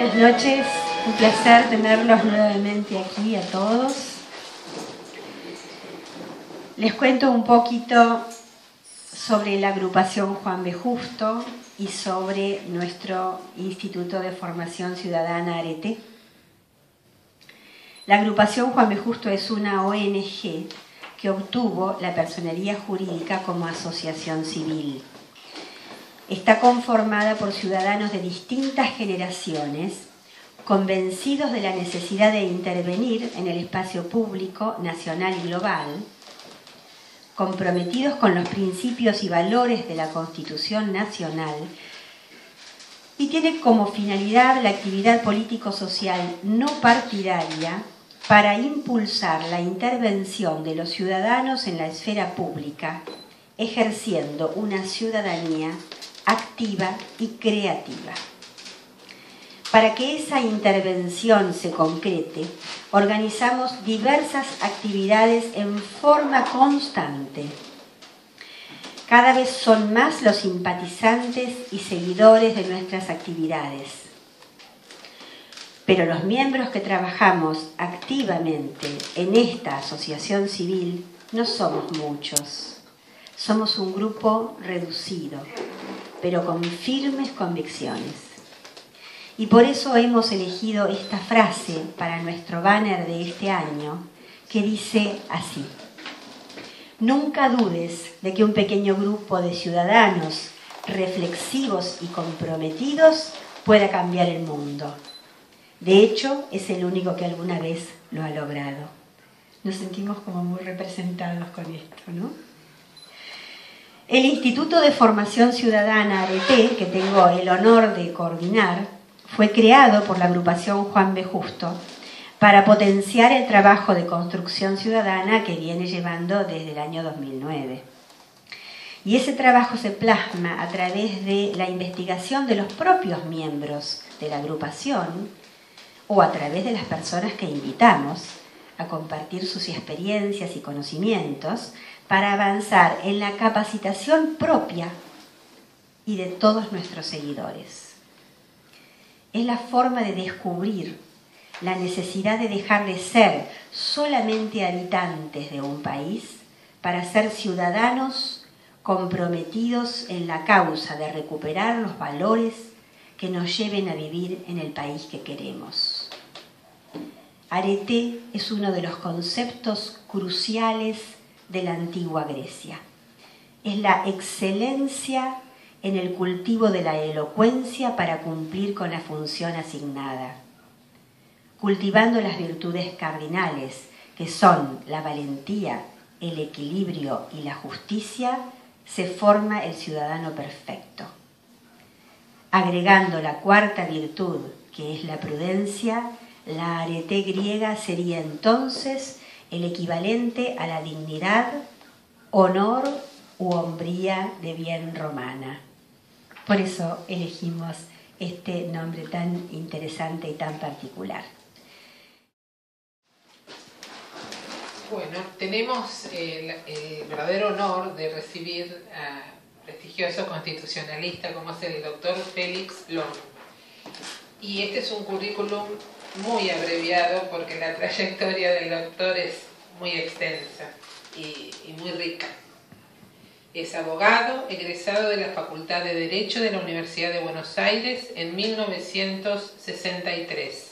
Buenas noches, un placer tenerlos nuevamente aquí a todos. Les cuento un poquito sobre la agrupación Juan B. Justo y sobre nuestro Instituto de Formación Ciudadana Arete. La agrupación Juan B. Justo es una ONG que obtuvo la personería jurídica como asociación civil. Está conformada por ciudadanos de distintas generaciones, convencidos de la necesidad de intervenir en el espacio público, nacional y global, comprometidos con los principios y valores de la Constitución Nacional, y tiene como finalidad la actividad político-social no partidaria para impulsar la intervención de los ciudadanos en la esfera pública, ejerciendo una ciudadanía activa y creativa. Para que esa intervención se concrete, organizamos diversas actividades en forma constante. Cada vez son más los simpatizantes y seguidores de nuestras actividades. Pero los miembros que trabajamos activamente en esta asociación civil no somos muchos. Somos un grupo reducido, pero con firmes convicciones. Y por eso hemos elegido esta frase para nuestro banner de este año, que dice así: nunca dudes de que un pequeño grupo de ciudadanos reflexivos y comprometidos pueda cambiar el mundo. De hecho, es el único que alguna vez lo ha logrado. Nos sentimos como muy representados con esto, ¿no? El Instituto de Formación Ciudadana Arete, que tengo el honor de coordinar, fue creado por la agrupación Juan B. Justo para potenciar el trabajo de construcción ciudadana que viene llevando desde el año 2009. Y ese trabajo se plasma a través de la investigación de los propios miembros de la agrupación o a través de las personas que invitamos a compartir sus experiencias y conocimientos para avanzar en la capacitación propia y de todos nuestros seguidores. Es la forma de descubrir la necesidad de dejar de ser solamente habitantes de un país para ser ciudadanos comprometidos en la causa de recuperar los valores que nos lleven a vivir en el país que queremos. Arete es uno de los conceptos cruciales de la antigua Grecia. Es la excelencia en el cultivo de la elocuencia para cumplir con la función asignada, cultivando las virtudes cardinales, que son la valentía, el equilibrio y la justicia, se forma el ciudadano perfecto. Agregando la cuarta virtud, que es la prudencia, la arete griega sería entonces el equivalente a la dignidad, honor u hombría de bien romana. Por eso elegimos este nombre tan interesante y tan particular. Bueno, tenemos el verdadero honor de recibir a prestigioso constitucionalista como es el doctor Félix Long. Y este es un currículum muy abreviado porque la trayectoria del doctor es muy extensa y muy rica. Es abogado, egresado de la Facultad de Derecho de la Universidad de Buenos Aires en 1963.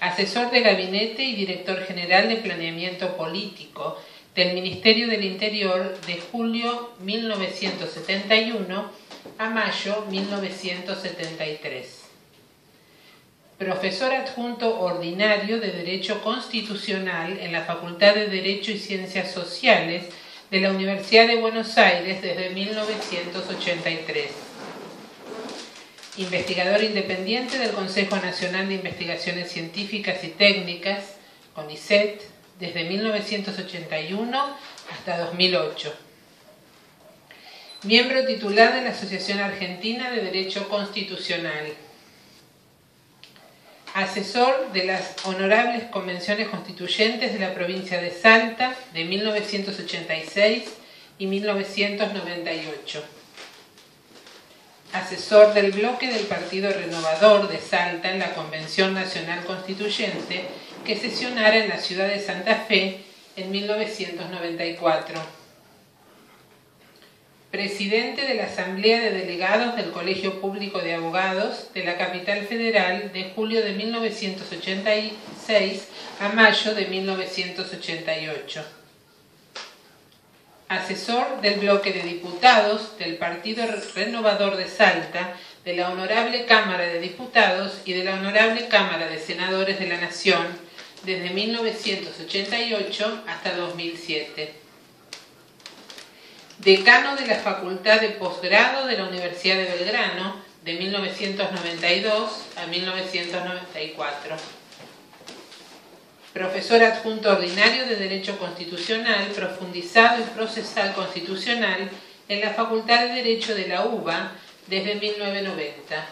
Asesor de gabinete y director general de planeamiento político del Ministerio del Interior de julio 1971 a mayo 1973. Profesor adjunto ordinario de Derecho Constitucional en la Facultad de Derecho y Ciencias Sociales de la Universidad de Buenos Aires desde 1983. Investigador independiente del Consejo Nacional de Investigaciones Científicas y Técnicas, CONICET, desde 1981 hasta 2008. Miembro titular de la Asociación Argentina de Derecho Constitucional. Asesor de las Honorables Convenciones Constituyentes de la provincia de Salta de 1986 y 1998. asesor del bloque del Partido Renovador de Salta en la Convención Nacional Constituyente que sesionara en la ciudad de Santa Fe en 1994. Presidente de la Asamblea de Delegados del Colegio Público de Abogados de la Capital Federal de julio de 1986 a mayo de 1988. Asesor del bloque de diputados del Partido Renovador de Salta, de la Honorable Cámara de Diputados y de la Honorable Cámara de Senadores de la Nación desde 1988 hasta 2007. Decano de la Facultad de Posgrado de la Universidad de Belgrano de 1992 a 1994. Profesor adjunto ordinario de Derecho Constitucional, Profundizado y Procesal Constitucional en la Facultad de Derecho de la UBA desde 1990.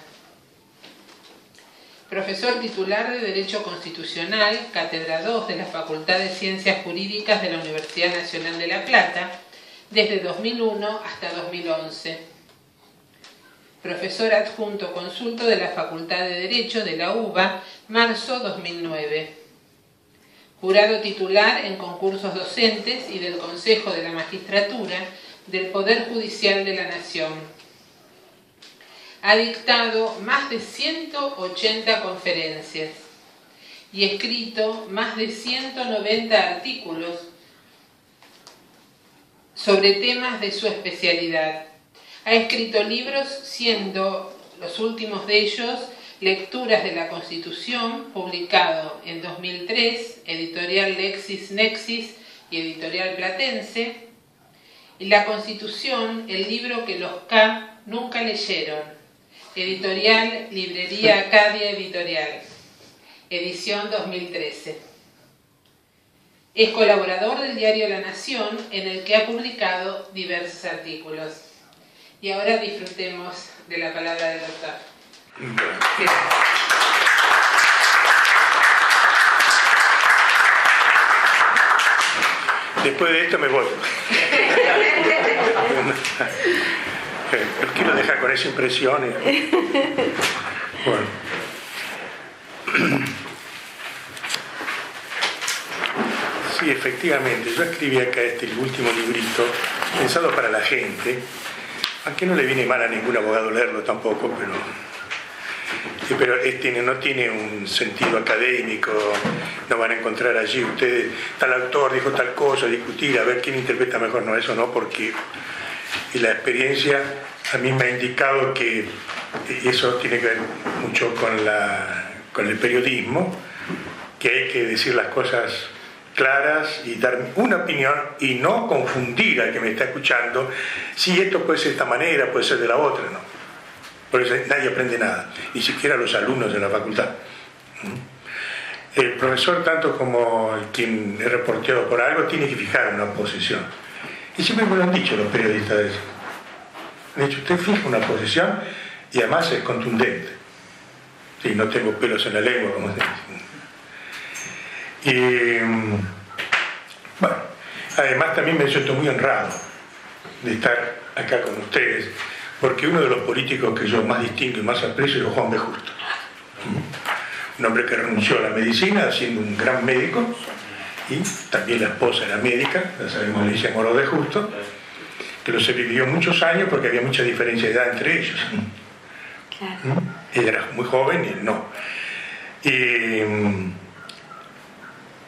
Profesor titular de Derecho Constitucional, Cátedra 2 de la Facultad de Ciencias Jurídicas de la Universidad Nacional de La Plata desde 2001 hasta 2011. Profesor adjunto consulto de la Facultad de Derecho de la UBA, marzo 2009. Jurado titular en concursos docentes y del Consejo de la Magistratura del Poder Judicial de la Nación. Ha dictado más de 180 conferencias y escrito más de 190 artículos sobre temas de su especialidad. Ha escrito libros, siendo los últimos de ellos Lecturas de la Constitución, publicado en 2003, editorial LexisNexis y editorial Platense, y La Constitución, el libro que los K nunca leyeron, editorial Librería Acadia Editorial, edición 2013. Es colaborador del diario La Nación, en el que ha publicado diversos artículos. Y ahora disfrutemos de la palabra del doctor. Sí. Después de esto me voy. Los quiero dejar con esa impresión. Bueno. Sí, efectivamente, yo escribí acá este último librito pensado para la gente, aunque no le viene mal a ningún abogado leerlo tampoco, pero no tiene un sentido académico, no van a encontrar allí ustedes, tal autor dijo tal cosa, discutir, a ver quién interpreta mejor, no, eso no, porque la experiencia a mí me ha indicado que eso tiene que ver mucho con el periodismo, que hay que decir las cosas claras y dar una opinión y no confundir al que me está escuchando, si esto puede ser de esta manera, puede ser de la otra, no. Por eso nadie aprende nada, ni siquiera los alumnos de la facultad. El profesor, tanto como quien es reporteado por algo, tiene que fijar una posición. Y siempre me lo han dicho los periodistas de eso. Han dicho, usted fija una posición y además es contundente. Sí, no tengo pelos en la lengua, como se dice. Y bueno, además también me siento muy honrado de estar acá con ustedes, porque uno de los políticos que yo más distingo y más aprecio es Juan B. Justo. Un hombre que renunció a la medicina siendo un gran médico, y también la esposa era médica, la sabemos, Alicia Moro de Justo, que lo sobrevivió muchos años porque había mucha diferencia de edad entre ellos. Claro. Ella era muy joven y él no.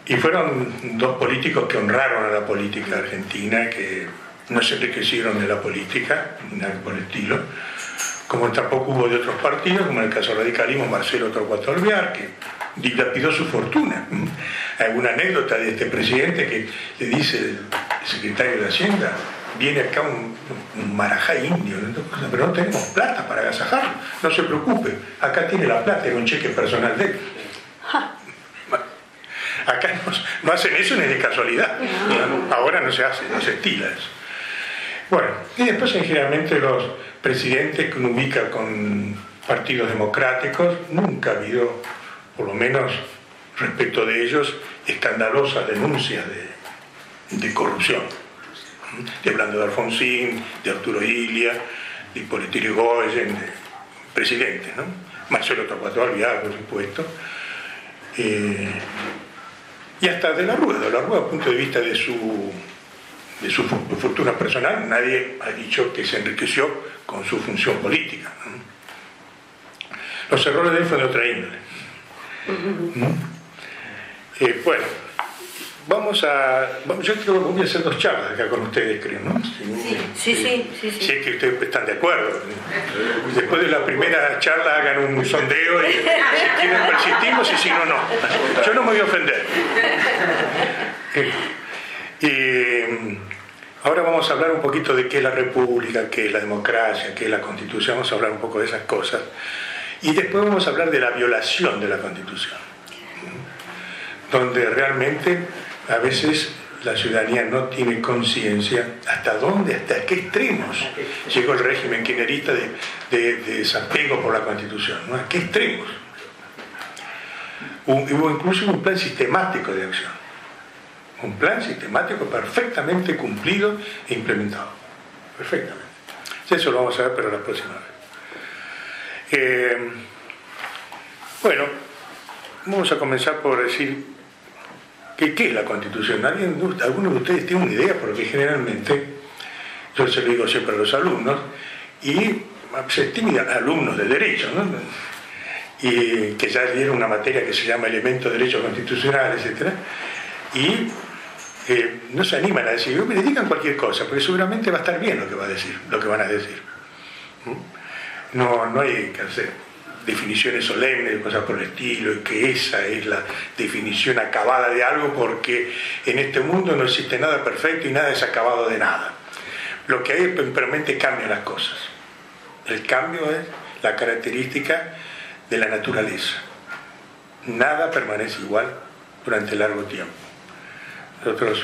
Y fueron dos políticos que honraron a la política argentina, que no se enriquecieron de la política, nada por el estilo, como tampoco hubo de otros partidos, como en el caso del radicalismo, Marcelo Torcuato Alvear, que dilapidó su fortuna. Hay alguna anécdota de este presidente que le dice el secretario de Hacienda, viene acá un marajá indio, pero no tenemos plata para agasajarlo, no se preocupe, acá tiene la plata, era un cheque personal de él. Acá no hacen eso ni de casualidad, ahora no se hace, no se estila eso. Bueno, y después generalmente los presidentes que uno ubica con partidos democráticos, nunca ha habido, por lo menos respecto de ellos, escandalosas denuncias de corrupción. Estoy hablando de Alfonsín, de Arturo Illia, de Hipólito Yrigoyen, de presidentes, ¿no? Marcelo Torcuato Alvear, por supuesto, y hasta de la Rúa, desde el punto de vista de su fortuna personal, nadie ha dicho que se enriqueció con su función política, ¿no? Los errores de él fueron de otra índole. Bueno, yo creo que voy a hacer 2 charlas acá con ustedes, creo, ¿no? Sí. Si es que ustedes están de acuerdo. Después de la primera charla hagan un sondeo y si quieren persistimos y si no, no. Yo no me voy a ofender. Ahora vamos a hablar un poquito de qué es la república, qué es la democracia, qué es la constitución. Vamos a hablar un poco de esas cosas. Y después vamos a hablar de la violación de la constitución, donde realmente a veces la ciudadanía no tiene conciencia hasta qué extremos llegó el régimen kirchnerista de desapego por la constitución, ¿no? ¿A qué extremos? Hubo incluso un plan sistemático de acción, un plan sistemático perfectamente cumplido e implementado, perfectamente. Eso lo vamos a ver, pero la próxima vez. Bueno, vamos a comenzar por decir ¿qué es la Constitución? ¿Alguno de ustedes tiene una idea? Porque generalmente, yo se lo digo siempre a los alumnos, y se estiman alumnos de Derecho, ¿no? Y que ya dieron una materia que se llama Elementos de Derecho Constitucional, etc. Y no se animan a decir, me dedican cualquier cosa, porque seguramente va a estar bien lo que van a decir. No hay que hacer definiciones solemnes, cosas por el estilo, y que esa es la definición acabada de algo, porque en este mundo no existe nada perfecto y nada es acabado de nada. Lo que hay es simplemente cambian las cosas. El cambio es la característica de la naturaleza. Nada permanece igual durante largo tiempo. Nosotros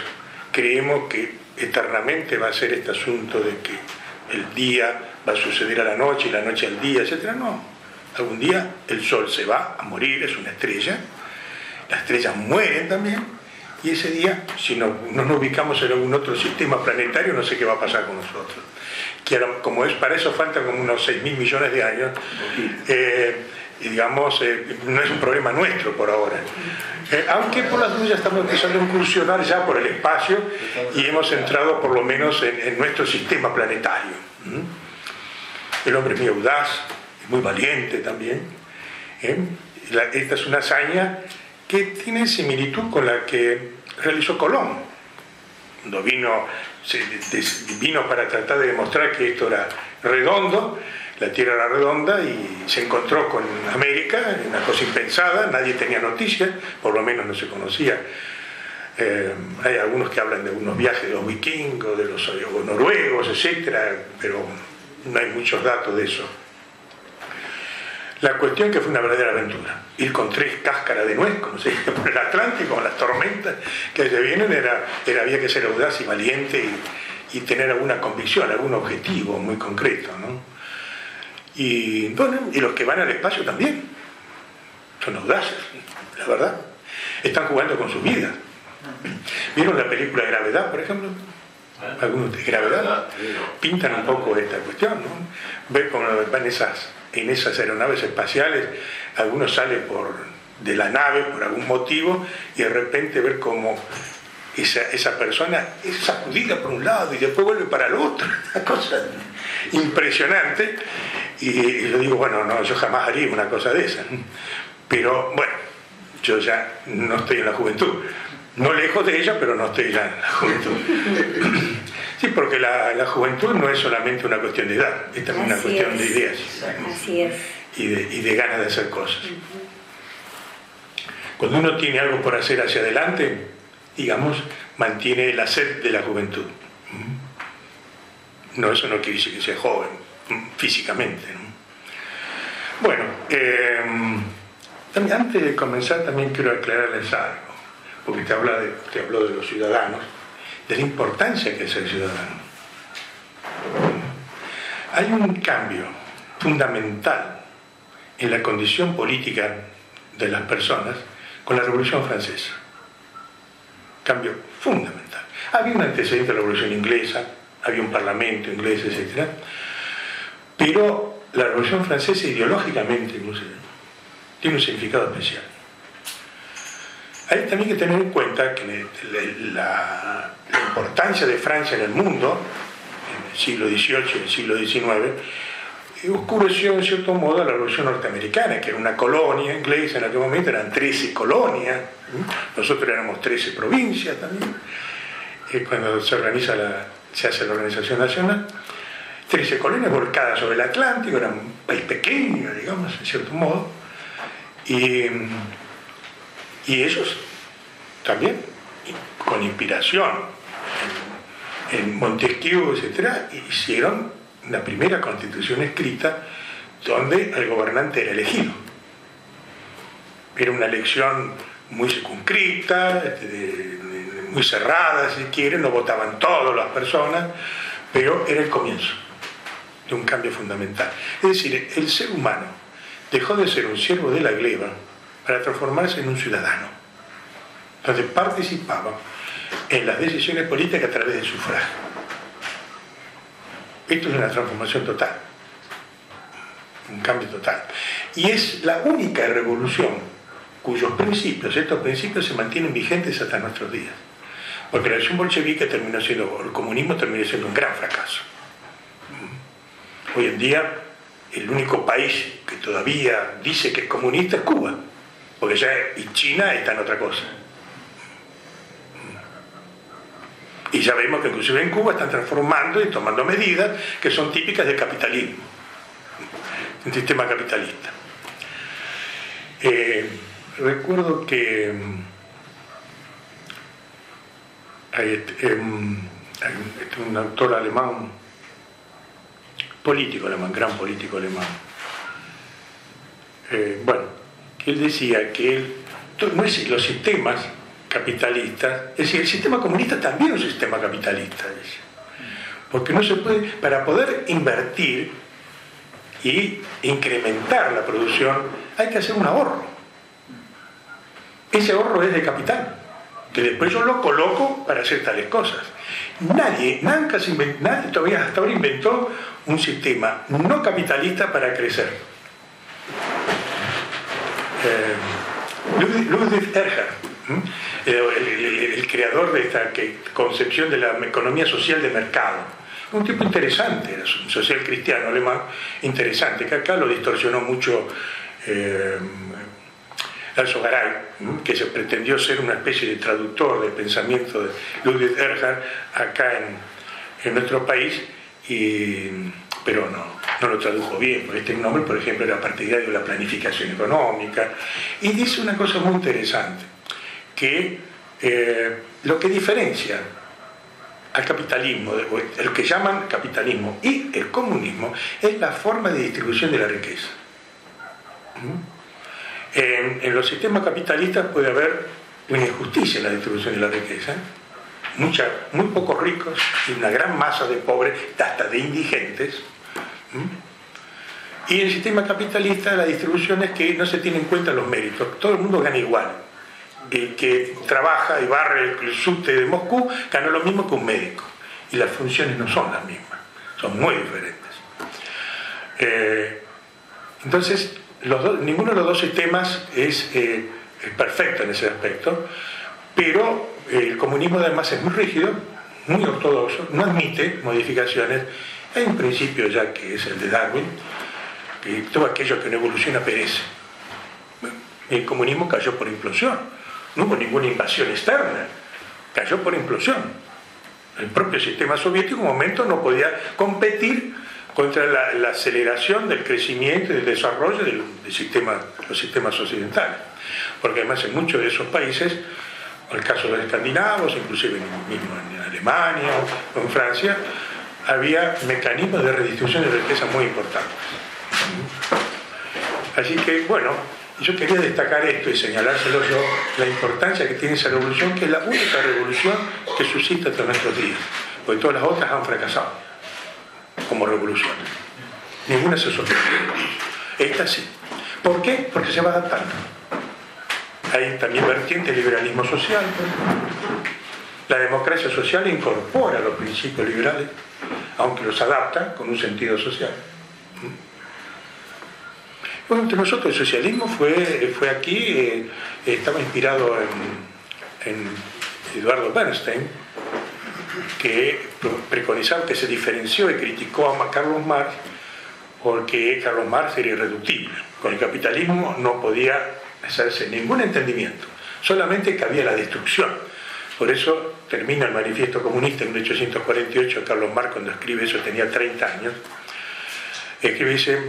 creemos que eternamente va a ser este asunto de que el día va a suceder a la noche y la noche al día, etc. No. Algún día el sol se va a morir, es una estrella, las estrellas mueren también, y ese día, si no nos ubicamos en algún otro sistema planetario, no sé qué va a pasar con nosotros. Que como es, para eso faltan como unos 6.000 millones de años, digamos, no es un problema nuestro por ahora. Aunque por las dudas estamos empezando a incursionar ya por el espacio y hemos entrado por lo menos en nuestro sistema planetario. El hombre es muy audaz, muy valiente también. Esta es una hazaña que tiene similitud con la que realizó Colón, cuando vino para tratar de demostrar que esto era redondo, la Tierra era redonda, y se encontró con América, una cosa impensada, nadie tenía noticias, por lo menos no se conocía. Hay algunos que hablan de unos viajes de los vikingos, de los noruegos, etcétera, pero no hay muchos datos de eso. La cuestión que fue una verdadera aventura. Ir con 3 cáscaras de nuez, como se dice, por el Atlántico, con las tormentas que se vienen, había que ser audaz y valiente y tener alguna convicción, algún objetivo muy concreto, ¿no? Y bueno, y los que van al espacio también son audaces, la verdad. Están jugando con sus vidas. ¿Vieron la película Gravedad, por ejemplo? Algunos de Gravedad pintan un poco esta cuestión, ¿no? Ver cómo van en esas aeronaves espaciales, algunos salen de la nave por algún motivo y de repente ver cómo esa persona es sacudida por un lado y después vuelve para el otro. Una cosa impresionante. Y yo digo, bueno, no, yo jamás haría una cosa de esa. Pero bueno, yo ya no estoy en la juventud. No lejos de ella, pero no estoy ya en la juventud. Sí, porque la juventud no es solamente una cuestión de edad, es también una cuestión de ideas. Así es. Y de ganas de hacer cosas. Cuando uno tiene algo por hacer hacia adelante, digamos, mantiene la sed de la juventud. No, eso no quiere decir que sea joven, físicamente, ¿no? Bueno, también, antes de comenzar también quiero aclararles algo, porque te habló de los ciudadanos, de la importancia que es el ciudadano. Hay un cambio fundamental en la condición política de las personas con la Revolución Francesa. Cambio fundamental. Había un antecedente de la Revolución Inglesa, había un parlamento inglés, etc. Pero la Revolución Francesa ideológicamente tiene un significado especial. Hay también que tener en cuenta que la importancia de Francia en el mundo, en el siglo XVIII y el siglo XIX, oscureció en cierto modo la Revolución Norteamericana, que era una colonia inglesa, en aquel momento eran 13 colonias, nosotros éramos 13 provincias también, cuando se hace la organización nacional, 13 colonias volcadas sobre el Atlántico, era un país pequeño, digamos, en cierto modo, y ellos también, con inspiración en Montesquieu, etc., hicieron la primera constitución escrita donde el gobernante era elegido. Era una elección muy circunscripta, muy cerrada, si quieren, no votaban todas las personas, pero era el comienzo de un cambio fundamental. Es decir, el ser humano dejó de ser un siervo de la gleba para transformarse en un ciudadano, donde participaba en las decisiones políticas a través del sufragio. Esto es una transformación total, un cambio total. Y es la única revolución cuyos principios, estos principios se mantienen vigentes hasta nuestros días. Porque la revolución bolchevique el comunismo terminó siendo un gran fracaso. Hoy en día, el único país que todavía dice que es comunista es Cuba, porque ya y China está en otra cosa. Y ya vemos que inclusive en Cuba están transformando y tomando medidas que son típicas del capitalismo, un sistema capitalista. Recuerdo que hay un autor alemán, político alemán, gran político alemán, que él decía que no es los sistemas capitalistas, es decir, el sistema comunista también es un sistema capitalista, dice, porque no se puede, para poder invertir y incrementar la producción hay que hacer un ahorro. Ese ahorro es de capital, que después yo lo coloco para hacer tales cosas. Nadie todavía hasta ahora inventó un sistema no capitalista para crecer. Ludwig Erhard, el creador de esta concepción de la economía social de mercado, un tipo interesante, era un social cristiano alemán interesante, que acá lo distorsionó mucho Alzo Garay, que se pretendió ser una especie de traductor del pensamiento de Ludwig Erhard acá en nuestro país, pero no lo tradujo bien, porque este nombre, por ejemplo, era partidario de la planificación económica, y dice una cosa muy interesante, que lo que diferencia al capitalismo, el que llaman capitalismo y el comunismo, es la forma de distribución de la riqueza. En los sistemas capitalistas puede haber una injusticia en la distribución de la riqueza, muy pocos ricos y una gran masa de pobres, hasta de indigentes. Y en el sistema capitalista la distribución es que no se tienen en cuenta los méritos, todo el mundo gana igual. El que trabaja y barre el subte de Moscú gana lo mismo que un médico, y las funciones no son las mismas, son muy diferentes. Entonces ninguno de los dos sistemas es perfecto en ese aspecto, pero el comunismo además es muy rígido, muy ortodoxo, no admite modificaciones. Hay un principio ya que es el de Darwin, que todo aquello que no evoluciona perece. El comunismo cayó por implosión, no hubo ninguna invasión externa, cayó por implosión. El propio sistema soviético en un momento no podía competir contra la aceleración del crecimiento y del desarrollo de los sistemas occidentales, porque además en muchos de esos países, en el caso de los escandinavos, inclusive mismo en Alemania o en Francia, había mecanismos de redistribución de riqueza muy importantes. Así que, bueno, yo quería destacar esto y señalárselo yo, la importancia que tiene esa revolución, que es la única revolución que suscita hasta nuestros días, porque todas las otras han fracasado como revoluciones. Ninguna se sostiene. Esta sí. ¿Por qué? Porque se va adaptando. Hay también vertientes de liberalismo social. La democracia social incorpora los principios liberales, aunque los adapta con un sentido social. Bueno, entre nosotros el socialismo fue aquí, estaba inspirado en Eduardo Bernstein, que preconizaba, que se diferenció y criticó a Carlos Marx, porque Carlos Marx era irreductible. Con el capitalismo no podía hacerse ningún entendimiento, solamente cabía la destrucción. Por eso termina el Manifiesto Comunista en 1848, Carlos Marx, cuando escribe eso tenía 30 años, escribe, dice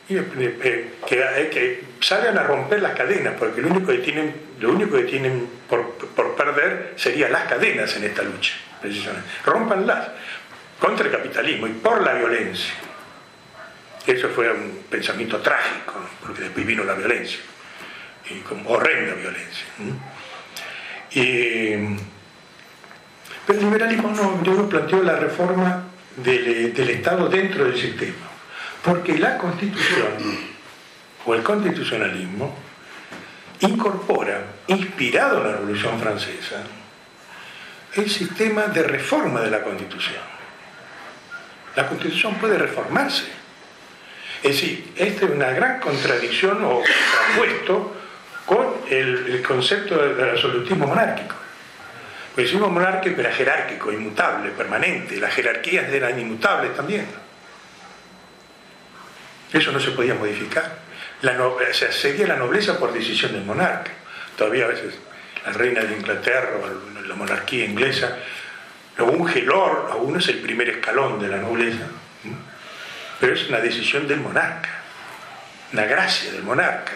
que salgan a romper las cadenas, porque lo único que tienen por perder serían las cadenas en esta lucha, precisamente. Rómpanlas contra el capitalismo y por la violencia. Eso fue un pensamiento trágico, porque después vino la violencia, y con horrenda violencia. Pero el liberalismo no planteó la reforma del Estado dentro del sistema, porque la Constitución o el constitucionalismo incorpora, inspirado en la Revolución Francesa, el sistema de reforma de la Constitución. La Constitución puede reformarse. Es decir, esta es una gran contradicción o contrapuesto con el concepto del absolutismo monárquico. Porque el sistema monárquico era jerárquico, inmutable, permanente. Las jerarquías eran inmutables también. Eso no se podía modificar. Sería la nobleza por decisión del monarca. Todavía a veces la reina de Inglaterra o la monarquía inglesa lo unge Lord, aún es el primer escalón de la nobleza, pero es una decisión del monarca, una gracia del monarca.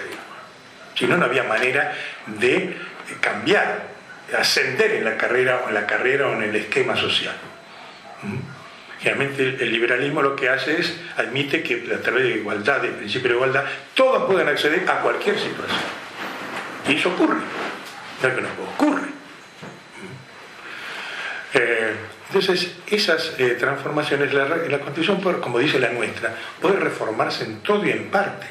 Si no, no había manera de cambiar, de ascender en la carrera o en el esquema social. Generalmente el liberalismo lo que hace es, admite que a través de igualdad, del principio de igualdad, todos pueden acceder a cualquier situación. Y eso ocurre. No es que no ocurre. Entonces, esas transformaciones, la Constitución, como dice la nuestra, puede reformarse en todo y en parte.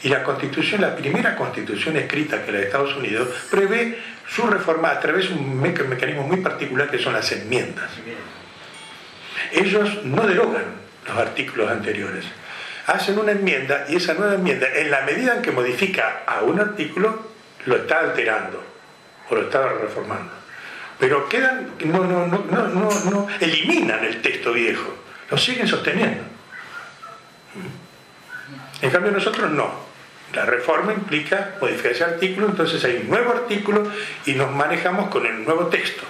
Y la Constitución, la primera Constitución escrita, que la de Estados Unidos, prevé su reforma a través de un mecanismo muy particular que son las enmiendas. Ellos no derogan los artículos anteriores, hacen una enmienda, y esa nueva enmienda, en la medida en que modifica a un artículo, lo está alterando o lo está reformando. Pero no eliminan el texto viejo, lo siguen sosteniendo. En cambio nosotros no. La reforma implica modificar ese artículo, entonces hay un nuevo artículo y nos manejamos con el nuevo texto.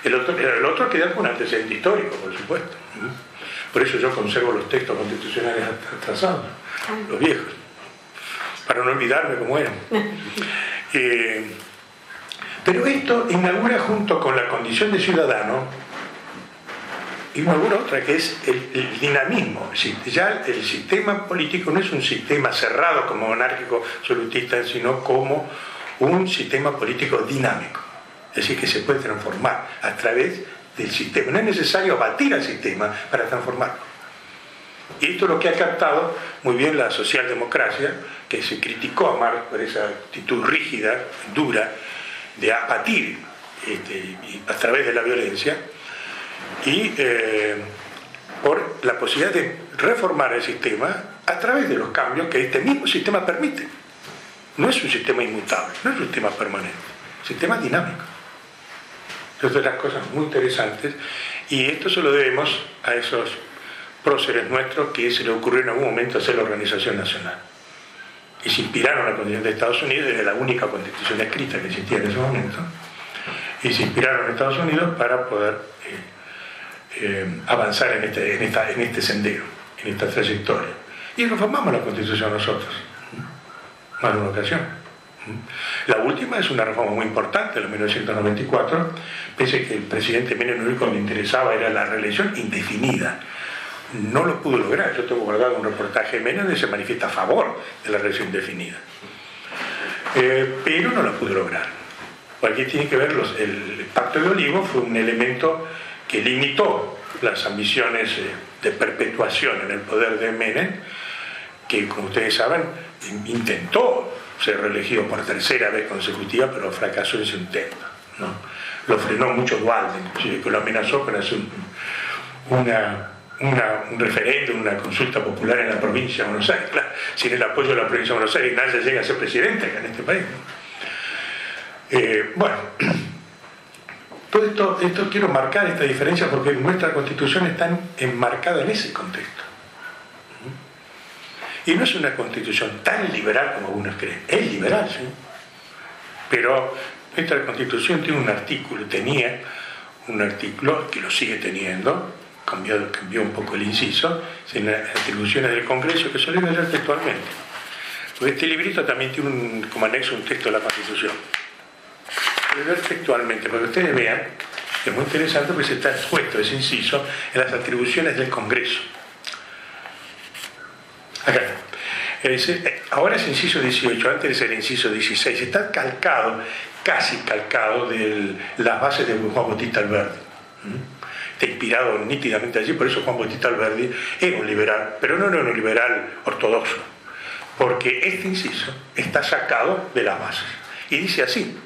El otro queda con antecedente histórico, por supuesto. Por eso yo conservo los textos constitucionales atrasados, los viejos, para no olvidarme cómo eran. Pero esto inaugura, junto con la condición de ciudadano, inaugura otra, que es el dinamismo. Ya el sistema político no es un sistema cerrado como monárquico absolutista, sino como un sistema político dinámico. Es decir, que se puede transformar a través del sistema. No es necesario abatir al sistema para transformarlo. Y esto es lo que ha captado muy bien la socialdemocracia, que se criticó a Marx por esa actitud rígida, dura, de abatir a través de la violencia, y por la posibilidad de reformar el sistema a través de los cambios que este mismo sistema permite. No es un sistema inmutable, no es un sistema permanente, es un sistema dinámico. Entonces, las cosas muy interesantes, y esto se lo debemos a esos próceres nuestros que se les ocurrió en algún momento hacer la Organización Nacional. Y se inspiraron en la Constitución de Estados Unidos, era la única constitución escrita que existía en ese momento, y se inspiraron en Estados Unidos para poder avanzar en este sendero, en esta trayectoria. Y reformamos la Constitución nosotros, más de una ocasión. La última es una reforma muy importante, la de 1994, pese que el presidente Menem lo único que le interesaba era la reelección indefinida. No lo pudo lograr. Yo tengo guardado un reportaje de Menem donde se manifiesta a favor de la reelección indefinida. Pero no lo pudo lograr. Aquí tiene que ver, el Pacto de Olivos fue un elemento que limitó las ambiciones de perpetuación en el poder de Menem, que, como ustedes saben, intentó ser reelegido por tercera vez consecutiva, pero fracasó en su intento, ¿no? Lo frenó mucho Duhalde, inclusive, que lo amenazó con hacer un referéndum, una consulta popular en la provincia de Buenos Aires. Claro, sin el apoyo de la provincia de Buenos Aires nadie llega a ser presidente acá en este país, ¿no? Bueno, todo esto quiero marcar esta diferencia porque nuestra Constitución está enmarcada en ese contexto. Y no es una Constitución tan liberal como algunos creen. Es liberal, sí. Pero nuestra Constitución tenía un artículo que lo sigue teniendo, cambió un poco el inciso, en las atribuciones del Congreso, que suelen leer textualmente. Porque este librito también tiene como anexo un texto de la Constitución. Voy a leer textualmente, para que ustedes vean, que es muy interesante porque se está expuesto ese inciso en las atribuciones del Congreso. Acá. Ahora es inciso 18, antes de ser inciso 16. Está calcado, casi calcado, de las bases de Juan Bautista Alberdi. Está inspirado nítidamente allí, por eso Juan Bautista Alberdi era un liberal, pero no era un liberal ortodoxo, porque este inciso está sacado de las bases. Y dice así,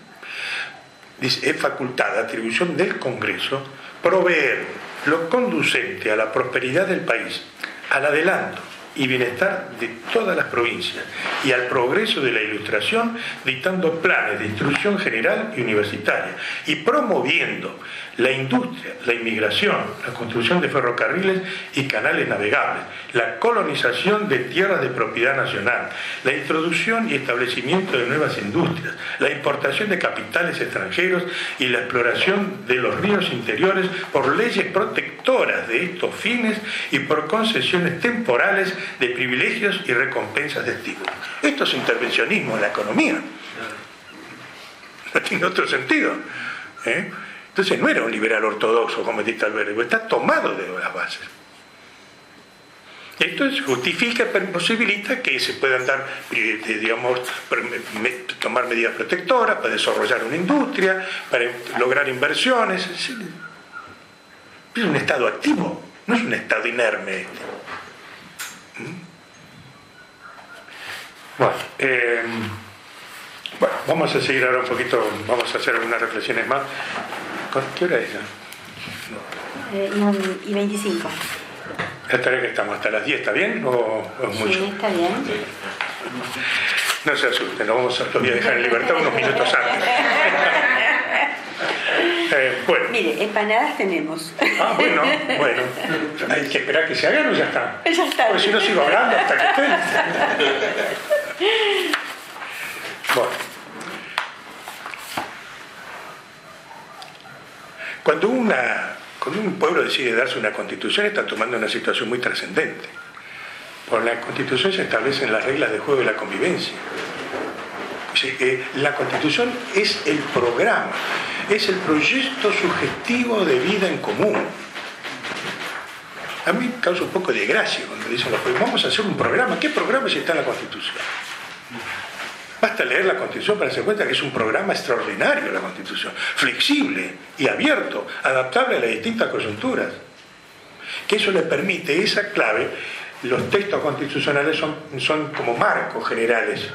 dice, es facultad de atribución del Congreso proveer lo conducente a la prosperidad del país, al adelanto y bienestar de todas las provincias y al progreso de la Ilustración, dictando planes de instrucción general y universitaria y promoviendo la industria, la inmigración, la construcción de ferrocarriles y canales navegables, la colonización de tierras de propiedad nacional, la introducción y establecimiento de nuevas industrias, la importación de capitales extranjeros y la exploración de los ríos interiores por leyes protectoras de estos fines y por concesiones temporales de privilegios y recompensas de estímulo. Esto es intervencionismo en la economía. No tiene otro sentido. Entonces no era un liberal ortodoxo como Bautista Alberdi, está tomado de las bases. Esto justifica, posibilita que se puedan dar, digamos, tomar medidas protectoras para desarrollar una industria, para lograr inversiones. Es un Estado activo, no es un Estado inerme. Bueno, vamos a seguir ahora un poquito, vamos a hacer algunas reflexiones más. ¿Qué hora es ya? Y 25. ¿Hasta que estamos? ¿Hasta las 10 está bien o es mucho? Sí, está bien. No se asusten, los voy a dejar en libertad unos minutos antes. Bueno. Mire, empanadas tenemos. Bueno. Hay que esperar que se hagan o ya está. Ya está. Porque si no sigo hablando hasta que estén. Bueno. Cuando un pueblo decide darse una constitución, está tomando una situación muy trascendente. Por la constitución se establecen las reglas de juego de la convivencia. La constitución es el programa, es el proyecto sugestivo de vida en común. A mí me causa un poco de gracia cuando dicen los pueblos, vamos a hacer un programa. ¿Qué programa si está en la Constitución? Basta leer la Constitución para darse cuenta que es un programa extraordinario la Constitución, flexible y abierto, adaptable a las distintas coyunturas. Que eso le permite, esa clave, los textos constitucionales son como marcos generales.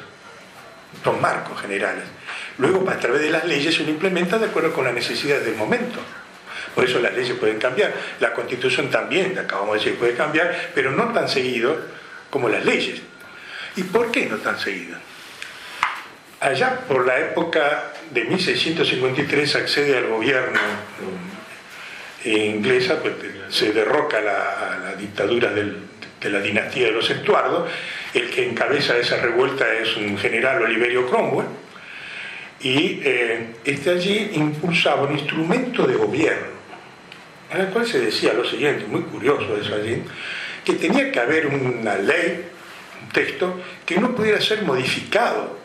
Son marcos generales. Luego, a través de las leyes, se lo implementa de acuerdo con las necesidades del momento. Por eso las leyes pueden cambiar. La Constitución también, acabamos de decir, puede cambiar, pero no tan seguido como las leyes. ¿Y por qué no tan seguido? Allá por la época de 1653 accede al gobierno inglesa, pues se derroca la dictadura de la dinastía de los Estuardo. El que encabeza esa revuelta es un general, Oliverio Cromwell, y allí impulsaba un instrumento de gobierno, en el cual se decía lo siguiente, muy curioso eso allí, que tenía que haber una ley, un texto, que no pudiera ser modificado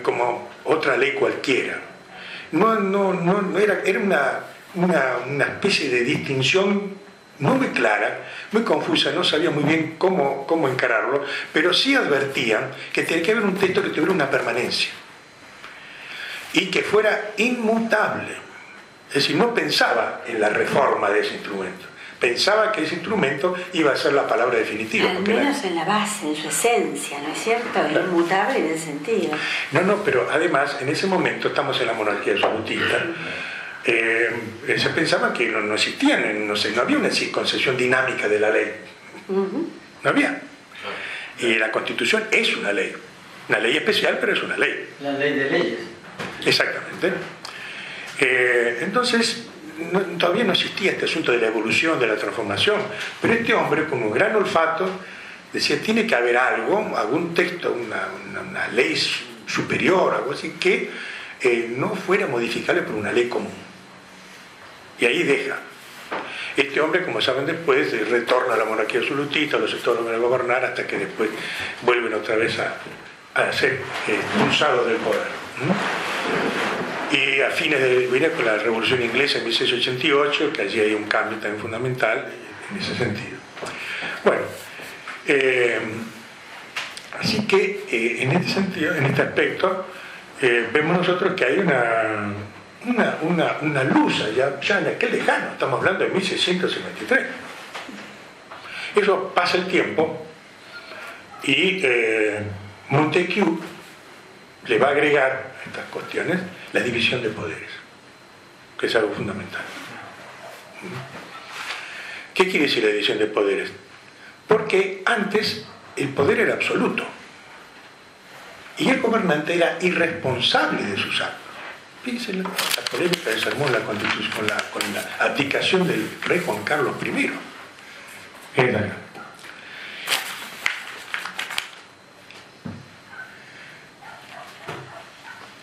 como otra ley cualquiera. Era una especie de distinción no muy clara, muy confusa, no sabía muy bien cómo encararlo, pero sí advertían que tenía que haber un texto que tuviera una permanencia y que fuera inmutable. Es decir, no pensaba en la reforma de ese instrumento, pensaba que ese instrumento iba a ser la palabra definitiva. Al menos en la base, en su esencia, ¿no es cierto? Claro. Inmutable en ese sentido. No, pero además, en ese momento estamos en la monarquía absolutista, se pensaba que no existían, no había una concesión dinámica de la ley. No había. Y la Constitución es una ley especial, pero es una ley. La ley de leyes. Exactamente. Entonces, todavía no existía este asunto de la evolución, de la transformación, pero este hombre, con un gran olfato, decía, tiene que haber algo, algún texto, una ley superior, algo así, que no fuera modificable por una ley común. Y ahí deja. Este hombre, como saben después, retorna a la monarquía absolutista, los sectores van a gobernar hasta que después vuelven otra vez a ser expulsados del poder. Y a fines viene con la Revolución Inglesa en 1688, que allí hay un cambio también fundamental en ese sentido. Bueno, así que en este sentido, en este aspecto, vemos nosotros que hay una luz allá, ya en aquel lejano, estamos hablando de 1653. Eso pasa el tiempo y Montesquieu le va a agregar a estas cuestiones la división de poderes, que es algo fundamental. ¿Qué quiere decir la división de poderes? Porque antes el poder era absoluto y el gobernante era irresponsable de sus actos. Fíjense la polémica que se armó en la Constitución con la abdicación del rey Juan Carlos I.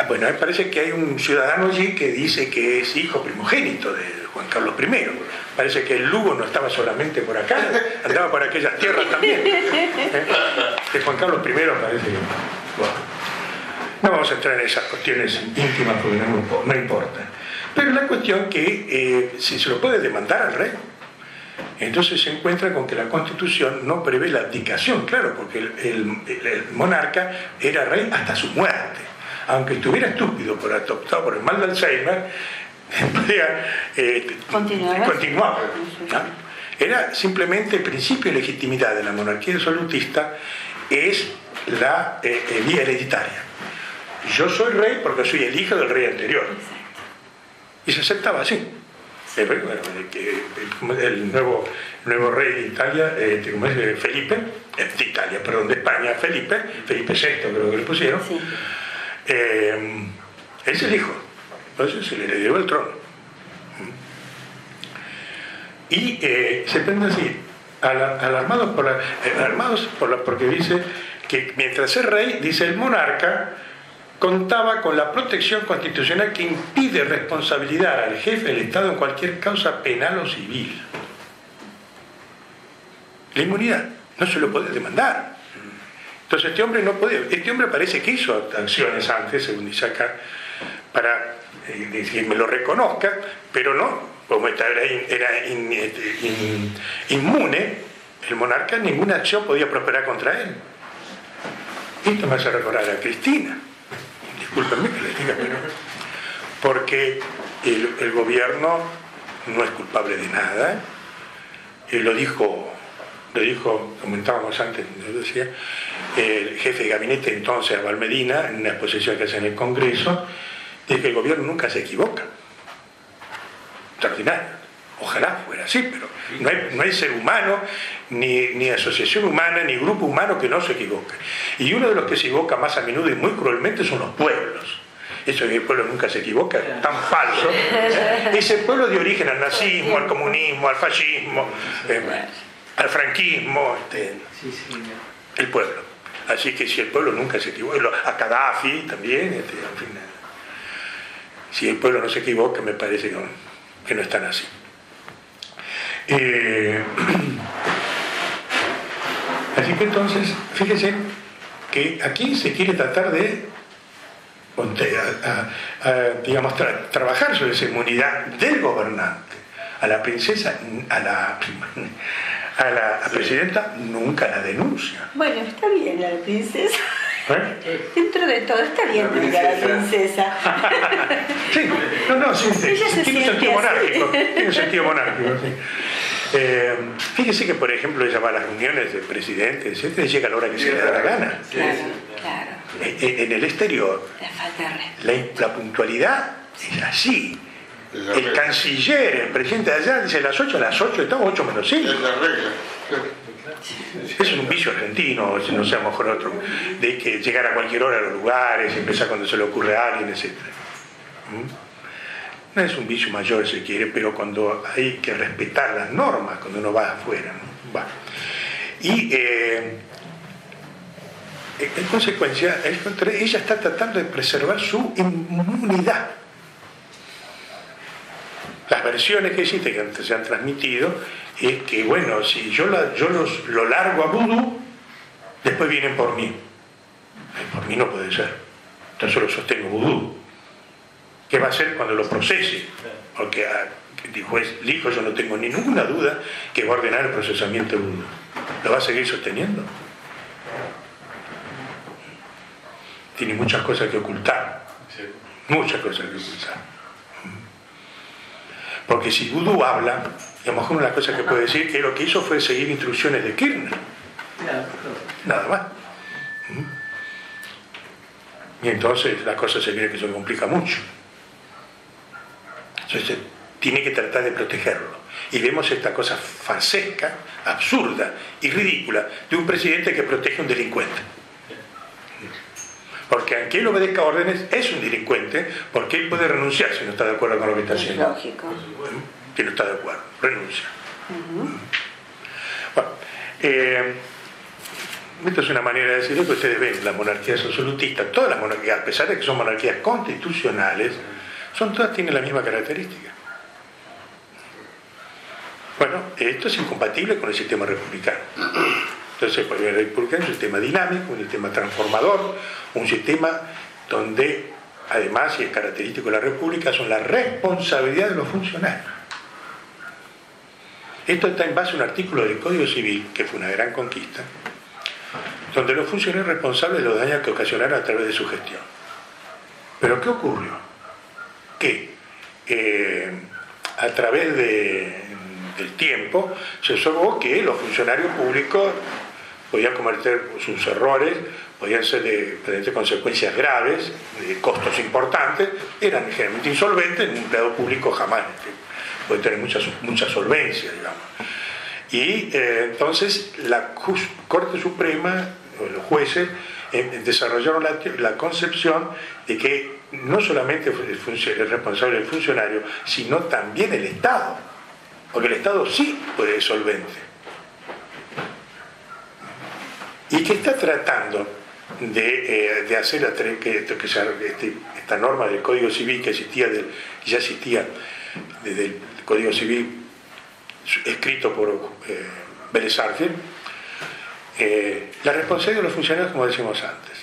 Bueno, me parece que hay un ciudadano allí que dice que es hijo primogénito de Juan Carlos I. Parece que el Lugo no estaba solamente por acá, andaba por aquellas tierras también. De Juan Carlos I parece que... Bueno, no vamos a entrar en esas cuestiones íntimas porque no importa. Pero la cuestión que si se lo puede demandar al rey, entonces se encuentra con que la Constitución no prevé la abdicación, claro, porque el monarca era rey hasta su muerte. Aunque estuviera estúpido adoptado por el mal de Alzheimer, continuaba. ¿No? Era simplemente el principio de legitimidad de la monarquía absolutista, es la vía hereditaria. Yo soy rey porque soy el hijo del rey anterior. Y se aceptaba así. El nuevo rey de Italia, como es Felipe, de Italia, perdón, de España, Felipe VI creo que le pusieron. Sí. Es el hijo, entonces se le heredó el trono. Y se prende así, alarmados porque dice que mientras es rey, dice el monarca, contaba con la protección constitucional que impide responsabilizar al jefe del Estado en cualquier causa penal o civil. La inmunidad, no se lo puede demandar. Entonces este hombre no podía, este hombre parece que hizo acciones antes, según dice acá, para que me lo reconozca, pero no, como era inmune, el monarca, ninguna acción podía prosperar contra él. Esto me hace recordar a Cristina, discúlpenme que les diga, pero porque el gobierno no es culpable de nada, lo dijo, comentábamos antes, decía, el jefe de gabinete entonces, Abal Medina, en una exposición que hace en el Congreso, dice que el gobierno nunca se equivoca. Extraordinario. Ojalá fuera así, pero no hay ser humano, ni asociación humana, ni grupo humano que no se equivoque. Y uno de los que se equivoca más a menudo y muy cruelmente son los pueblos. Eso de que el pueblo nunca se equivoca es tan falso. Ese pueblo de origen al nazismo, al comunismo, al fascismo, al franquismo, el pueblo. Así que si el pueblo nunca se equivoca, a Gaddafi también, en fin, si el pueblo no se equivoca, me parece que no están así. Así que entonces, fíjense que aquí se quiere tratar de digamos, trabajar sobre esa inmunidad del gobernante. A la princesa, a la presidenta nunca la denuncia. Bueno, está bien la princesa. Dentro de todo está bien tener a la princesa. Sí, sí, tiene un sentido monárquico. Tiene un sentido monárquico, sí. Fíjese que, por ejemplo, ella va a las reuniones del presidente, etc., llega a la hora que se le da la gana. Claro. En el exterior, la falta de respeto. La puntualidad es así. El canciller, el presidente de allá, dice a las 8, estamos 8 menos 5. Es la regla. Es un vicio argentino, si no sea mejor otro, de que llegar a cualquier hora a los lugares, empezar cuando se le ocurre a alguien, etc. No es un vicio mayor si quiere, pero cuando hay que respetar las normas, cuando uno va afuera, ¿no? Va. Y en consecuencia, ella está tratando de preservar su inmunidad. Las versiones que existen, que antes se han transmitido, es que, bueno, si yo lo largo a vudú, después vienen por mí. Por mí no puede ser. Entonces lo sostengo vudú. ¿Qué va a hacer cuando lo procese? Porque dijo el hijo, yo no tengo ninguna duda que va a ordenar el procesamiento de vudú. ¿Lo va a seguir sosteniendo? Tiene muchas cosas que ocultar. Muchas cosas que ocultar. Porque si vudú habla, a lo mejor una de las cosas que puede decir que lo que hizo fue seguir instrucciones de Kirchner. Nada más. Y entonces la cosa se ve que se complica mucho. Entonces tiene que tratar de protegerlo. Y vemos esta cosa farsesca, absurda y ridícula de un presidente que protege a un delincuente. Porque aunque él obedezca órdenes, es un delincuente, porque él puede renunciar si no está de acuerdo con lo que está haciendo. Es lógico. Que no está de acuerdo, renuncia. Bueno, esta es una manera de decirlo que ustedes ven, las monarquías absolutistas, todas las monarquías, a pesar de que son monarquías constitucionales, todas tienen la misma característica. Bueno, esto es incompatible con el sistema republicano. Entonces, el republicano es un sistema dinámico, un sistema transformador, un sistema donde, además, y es característico de la república, son la responsabilidad de los funcionarios. Esto está en base a un artículo del Código Civil, que fue una gran conquista, donde los funcionarios responsables de los daños que ocasionaron a través de su gestión. Pero ¿qué ocurrió? Que a través del tiempo se observó que los funcionarios públicos podían cometer sus errores, podían ser de consecuencias graves, de costos importantes, eran generalmente insolventes, un empleado público jamás puede tener mucha solvencia, digamos. Y entonces la Corte Suprema, o los jueces, desarrollaron la concepción de que no solamente el responsable del funcionario, sino también el Estado, porque el Estado sí puede ser solvente. Y que está tratando de hacer esta norma del Código Civil que ya existía desde el Código Civil escrito por Vélez Sarsfield, la responsabilidad de los funcionarios, como decimos antes,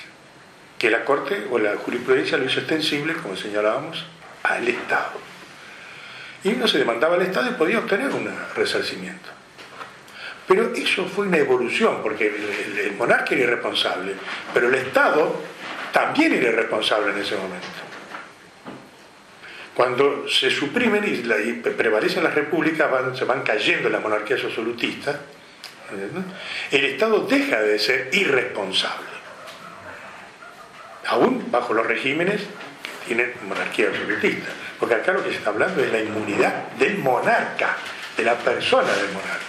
que la Corte o la jurisprudencia lo hizo extensible, como señalábamos, al Estado. Y uno se demandaba al Estado y podía obtener un resarcimiento. Pero eso fue una evolución, porque el monarca era irresponsable, pero el Estado también era irresponsable en ese momento. Cuando se suprimen y prevalecen las repúblicas, se van cayendo las monarquías absolutistas, el Estado deja de ser irresponsable, aún bajo los regímenes que tienen monarquía absolutista, porque acá lo que se está hablando es la inmunidad del monarca, de la persona del monarca,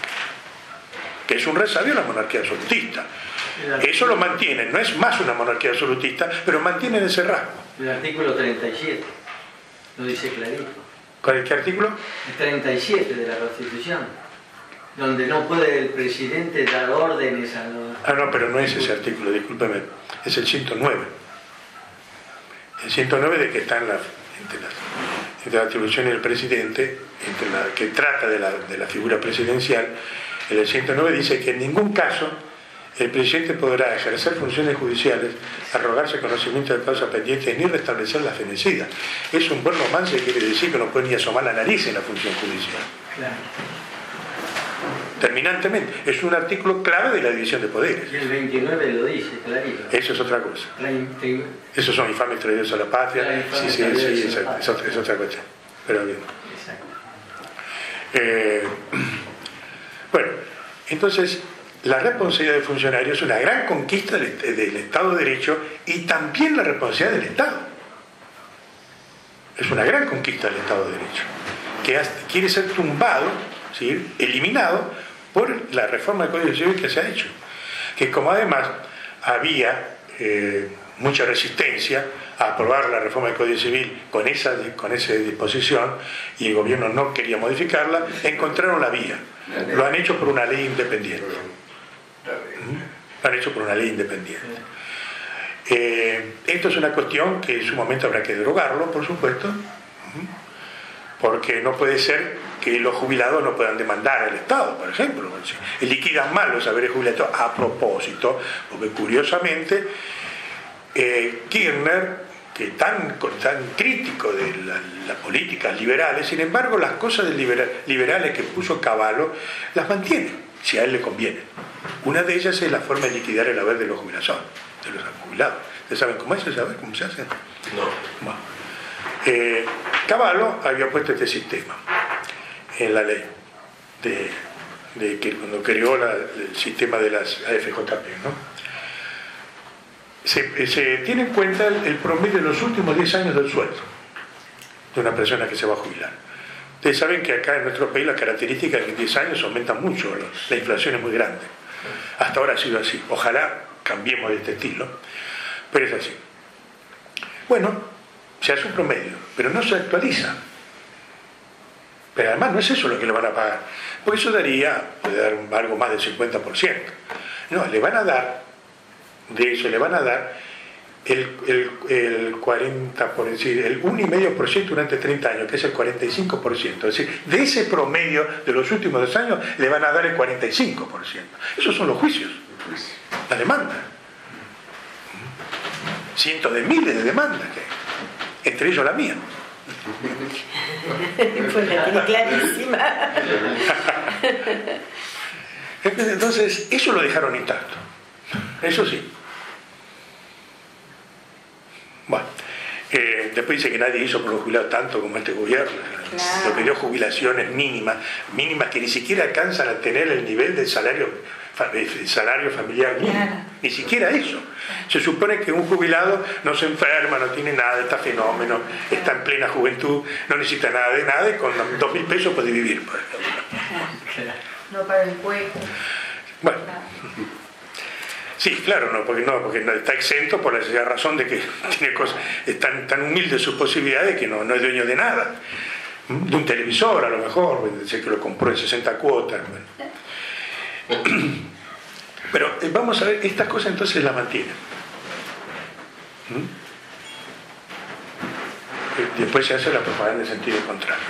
que es un resabio de la monarquía absolutista. Eso lo mantienen, no es más una monarquía absolutista, pero mantienen ese rasgo. El artículo 37 lo dice clarito. ¿Con qué artículo? El 37 de la Constitución, donde no puede el presidente dar órdenes a los... Ah, no, pero no es ese artículo, discúlpeme, es el 109. El 109 de que está entre la atribución del presidente, que trata de la figura presidencial. El 109 dice que en ningún caso el presidente podrá ejercer funciones judiciales, arrogarse conocimiento de causas pendientes ni restablecer las fenecidas. Es un buen romance, quiere decir que no puede ni asomar la nariz en la función judicial. Claro. Terminantemente, es un artículo clave de la división de poderes. Y el 29 lo dice, clarito. Eso es otra cosa. Esos son infames traidores a la patria. Sí, es otra cuestión. Pero bien. Bueno, entonces la responsabilidad del funcionario es una gran conquista del Estado de Derecho y también la responsabilidad del Estado. Es una gran conquista del Estado de Derecho, que quiere ser tumbado, ¿sí?, eliminado por la reforma del Código Civil que se ha hecho. Que como además había mucha resistencia a aprobar la reforma del Código Civil con esa disposición, y el gobierno no quería modificarla, encontraron la vía. Lo han hecho por una ley independiente. Lo han hecho por una ley independiente. Esto es una cuestión que en su momento habrá que derogarlo, por supuesto, porque no puede ser que los jubilados no puedan demandar al Estado, por ejemplo. Liquidan mal los saberes jubilatorios. A propósito, porque curiosamente Kirchner, que tan crítico de las políticas liberales, sin embargo las cosas liberales que puso Cavallo las mantiene, si a él le conviene. Una de ellas es la forma de liquidar el haber de los jubilados. ¿Ustedes saben cómo es ese haber? ¿Cómo se hace? No. Bueno. Cavallo había puesto este sistema en la ley de que cuando creó el sistema de las AFJP, ¿no? Se tiene en cuenta el promedio de los últimos 10 años del sueldo de una persona que se va a jubilar. Ustedes saben que acá en nuestro país la característica es que en 10 años aumentan mucho, la inflación es muy grande. Hasta ahora ha sido así. Ojalá cambiemos de este estilo, pero es así. Bueno, se hace un promedio, pero no se actualiza. Pero además no es eso lo que le van a pagar, porque eso puede dar algo más del 50%. No, le van a dar, de eso le van a dar el 40%, por decir, el 1,5% durante 30 años, que es el 45%. Es decir, de ese promedio de los últimos 2 años le van a dar el 45%. Esos son los juicios, la demanda. Cientos de miles de demandas, entre ellos la mía. Pues la tiene clarísima. Entonces, eso lo dejaron intacto. Eso sí. Bueno, después dice que nadie hizo por los jubilados tanto como este gobierno. Claro. Lo que dio jubilaciones mínimas que ni siquiera alcanzan a tener el nivel del salario familiar mínimo. Claro. Ni siquiera eso. Se supone que un jubilado no se enferma, no tiene nada, está fenómeno, está en plena juventud, no necesita nada de nada, y con 2.000 pesos puede vivir, por ejemplo. No para el cuerpo. Bueno. Sí, claro, porque no está exento por la sencilla razón de que tiene cosas, es tan humilde sus posibilidades que no es dueño de nada. De un televisor a lo mejor, sé que lo compró en 60 cuotas. Bueno. Pero vamos a ver, estas cosas entonces las mantienen. Después se hace la propaganda en sentido contrario.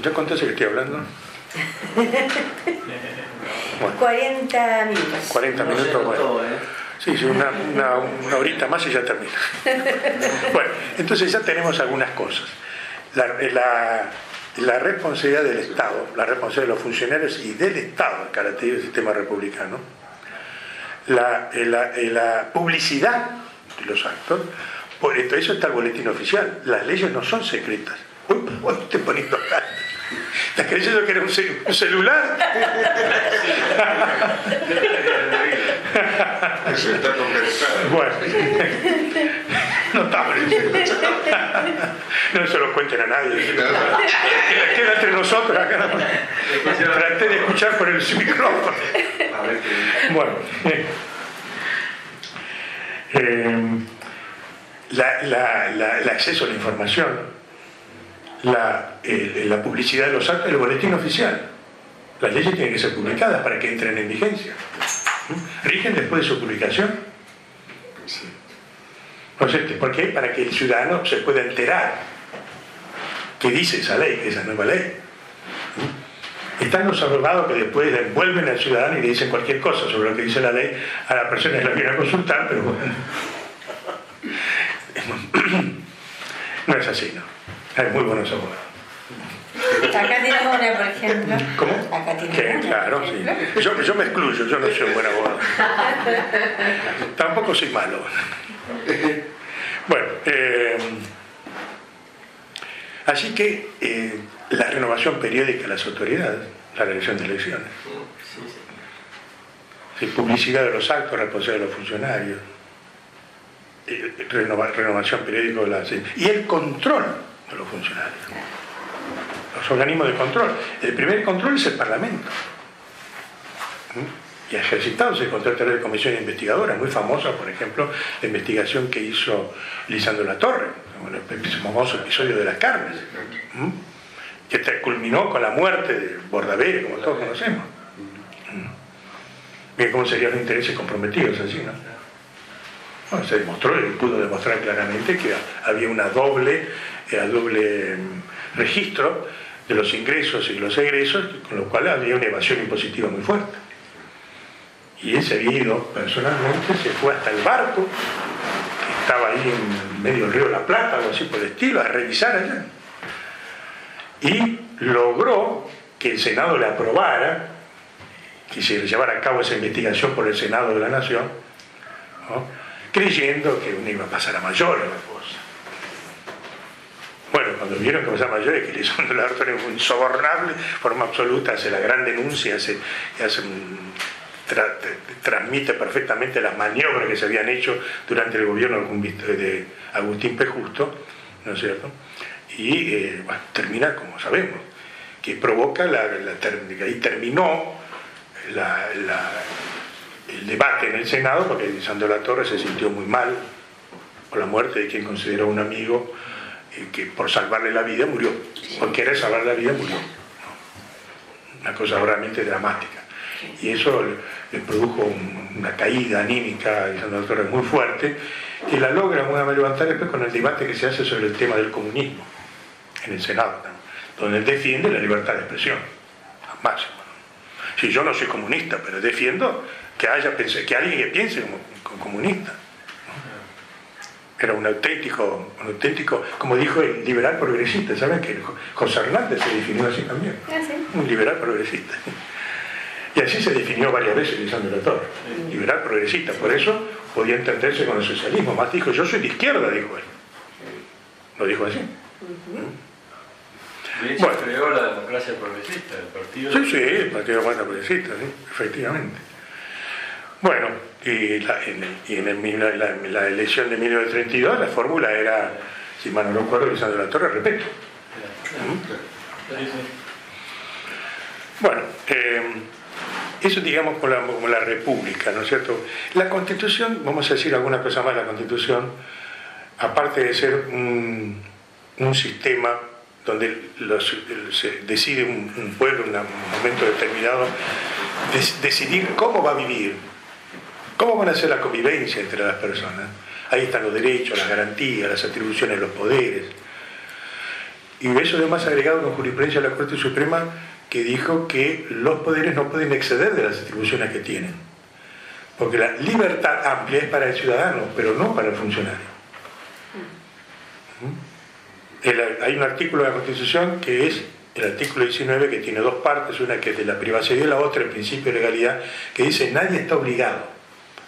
¿Ya contaste que estoy hablando? Bueno. 40 minutos. 40 minutos, bueno. Sí, una horita más y ya termina. Bueno, entonces ya tenemos algunas cosas. La responsabilidad del Estado, la responsabilidad de los funcionarios y del Estado, característica del sistema republicano, la publicidad de los actos, por eso está el boletín oficial. Las leyes no son secretas. Uy, estoy poniendo acá. ¿Estás creyendo que era un celular? Eso está conversado. Bueno, notable. No se lo cuenten a nadie. Queda entre nosotros acá. Traté de escuchar por el micrófono. Bueno, el acceso a la información, la publicidad de los actos, el boletín oficial. Las leyes tienen que ser publicadas para que entren en vigencia. ¿Rigen después de su publicación? ¿Por qué? Para que el ciudadano se pueda enterar qué dice esa ley, esa nueva ley. Están los abogados que después envuelven al ciudadano y le dicen cualquier cosa sobre lo que dice la ley a la persona que la viene a consultar, pero bueno. No es así, ¿no? Hay muy buenos abogados. Acá tiene una, por ejemplo. ¿Cómo? Acá tiene una. Claro, sí. Yo me excluyo, yo no soy un buen abogado. Tampoco soy malo. Bueno, así que la renovación periódica de las autoridades, la realización de elecciones, publicidad de los actos, responsabilidad de los funcionarios, renovación periódica y el control de los funcionarios, los organismos de control. El primer control es el Parlamento, y ha ejercitado ese control a través de comisiones investigadoras, muy famosa, por ejemplo, la investigación que hizo Lisandro Latorre, el famoso episodio de las carnes, que culminó con la muerte de Bordaberry, como todos conocemos. Bien, cómo serían los intereses comprometidos allí, ¿no? Bueno, se demostró, y pudo demostrar claramente que había una doble registro de los ingresos y los egresos, con lo cual había una evasión impositiva muy fuerte. Y él seguido, personalmente, se fue hasta el barco, que estaba ahí en medio del río de la Plata, algo así por el estilo, a revisar allá. Y logró que el Senado le aprobara, que se llevara a cabo esa investigación por el Senado de la Nación, ¿no?, creyendo que uno iba a pasar a mayores la cosa. Bueno, cuando vieron que pasaba a mayores, que Lisandro Latorre fue insobornable, forma absoluta, hace la gran denuncia, transmite perfectamente las maniobras que se habían hecho durante el gobierno de Agustín P. Justo, ¿no es cierto? Y bueno, termina, como sabemos, que provoca que ahí terminó el debate en el Senado, porque Lisandro Latorre se sintió muy mal por la muerte de quien consideró un amigo, que por salvarle la vida murió, por querer salvar la vida murió, ¿no? Una cosa realmente dramática, y eso le produjo una caída anímica a Lisandro Latorre muy fuerte, que la logra una vez levantar después con el debate que se hace sobre el tema del comunismo en el Senado, ¿no?, donde él defiende la libertad de expresión al máximo. Si yo no soy comunista, pero defiendo que alguien que piense como comunista, ¿no? Era un auténtico, como dijo el liberal progresista. ¿Saben que José Hernández se definió así también? Un liberal progresista. Y así se definió varias veces Lisandro Latorre, liberal progresista. Por eso podía entenderse con el socialismo. Más dijo, yo soy de izquierda, dijo él. Lo dijo así. De hecho, creó la democracia progresista, el partido. Sí, el Partido Demócrata Progresista, sí, efectivamente. Bueno, y en la elección de 1932 la fórmula era, si mal no recuerdo, Lisandro Latorre, repito. Bueno, eso digamos como la república, ¿no es cierto? La Constitución, vamos a decir alguna cosa más, la Constitución, aparte de ser un sistema donde se decide un pueblo en un momento determinado, decidir cómo va a vivir, cómo van a ser la convivencia entre las personas. Ahí están los derechos, las garantías, las atribuciones de los poderes. Y eso además agregado con jurisprudencia de la Corte Suprema, que dijo que los poderes no pueden exceder de las atribuciones que tienen. Porque la libertad amplia es para el ciudadano, pero no para el funcionario. Hay un artículo de la Constitución que es el artículo 19, que tiene dos partes, una que es de la privacidad y la otra el principio de legalidad, que dice nadie está obligado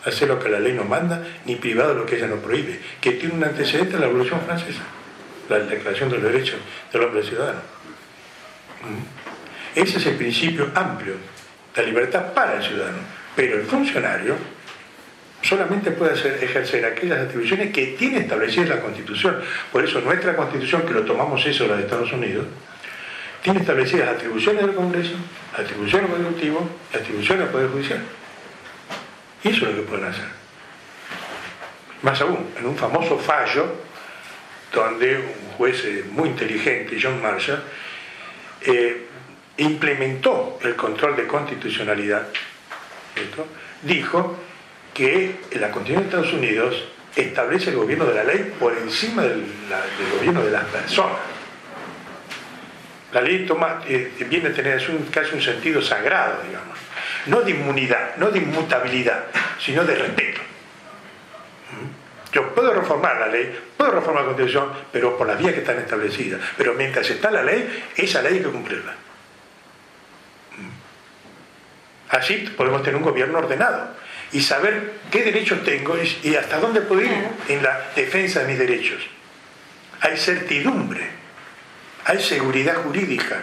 a hacer lo que la ley nos manda, ni privado de lo que ella nos prohíbe, que tiene un antecedente en la Revolución Francesa, la Declaración de los Derechos del Hombre y Ciudadano. Ese es el principio amplio, la libertad para el ciudadano, pero el funcionario solamente puede ejercer aquellas atribuciones que tiene establecidas la Constitución. Por eso nuestra Constitución, que lo tomamos eso de la de Estados Unidos, tiene establecidas atribuciones del Congreso, atribuciones al Poder Ejecutivo y atribuciones al Poder Judicial. Y eso es lo que pueden hacer. Más aún, en un famoso fallo, donde un juez muy inteligente, John Marshall, implementó el control de constitucionalidad, ¿cierto?, dijo que la Constitución de Estados Unidos establece el gobierno de la ley por encima del gobierno de las personas. La ley viene a tener casi un sentido sagrado, digamos, no de inmunidad, no de inmutabilidad, sino de respeto. Yo puedo reformar la ley, puedo reformar la Constitución, pero por las vías que están establecidas. Pero mientras está la ley, esa ley hay que cumplirla. Así podemos tener un gobierno ordenado y saber qué derechos tengo y hasta dónde puedo ir en la defensa de mis derechos. Hay certidumbre, hay seguridad jurídica.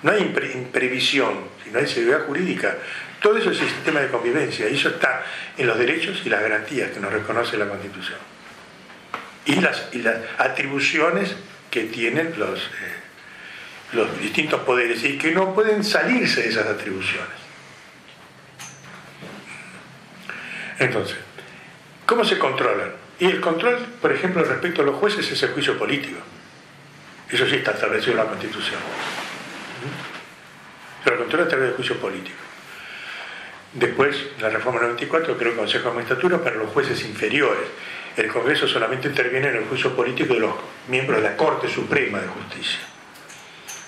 no hay imprevisión, sino hay seguridad jurídica. Todo eso es el sistema de convivencia, y eso está en los derechos y las garantías que nos reconoce la Constitución. Y las atribuciones que tienen los distintos poderes y que no pueden salirse de esas atribuciones. Entonces, ¿cómo se controlan? Y el control, por ejemplo, respecto a los jueces es el juicio político. Eso sí está establecido en la Constitución. Pero el control a través del juicio político. Después, la reforma 94, creo que el Consejo de Magistratura para los jueces inferiores. El Congreso solamente interviene en el juicio político de los miembros de la Corte Suprema de Justicia.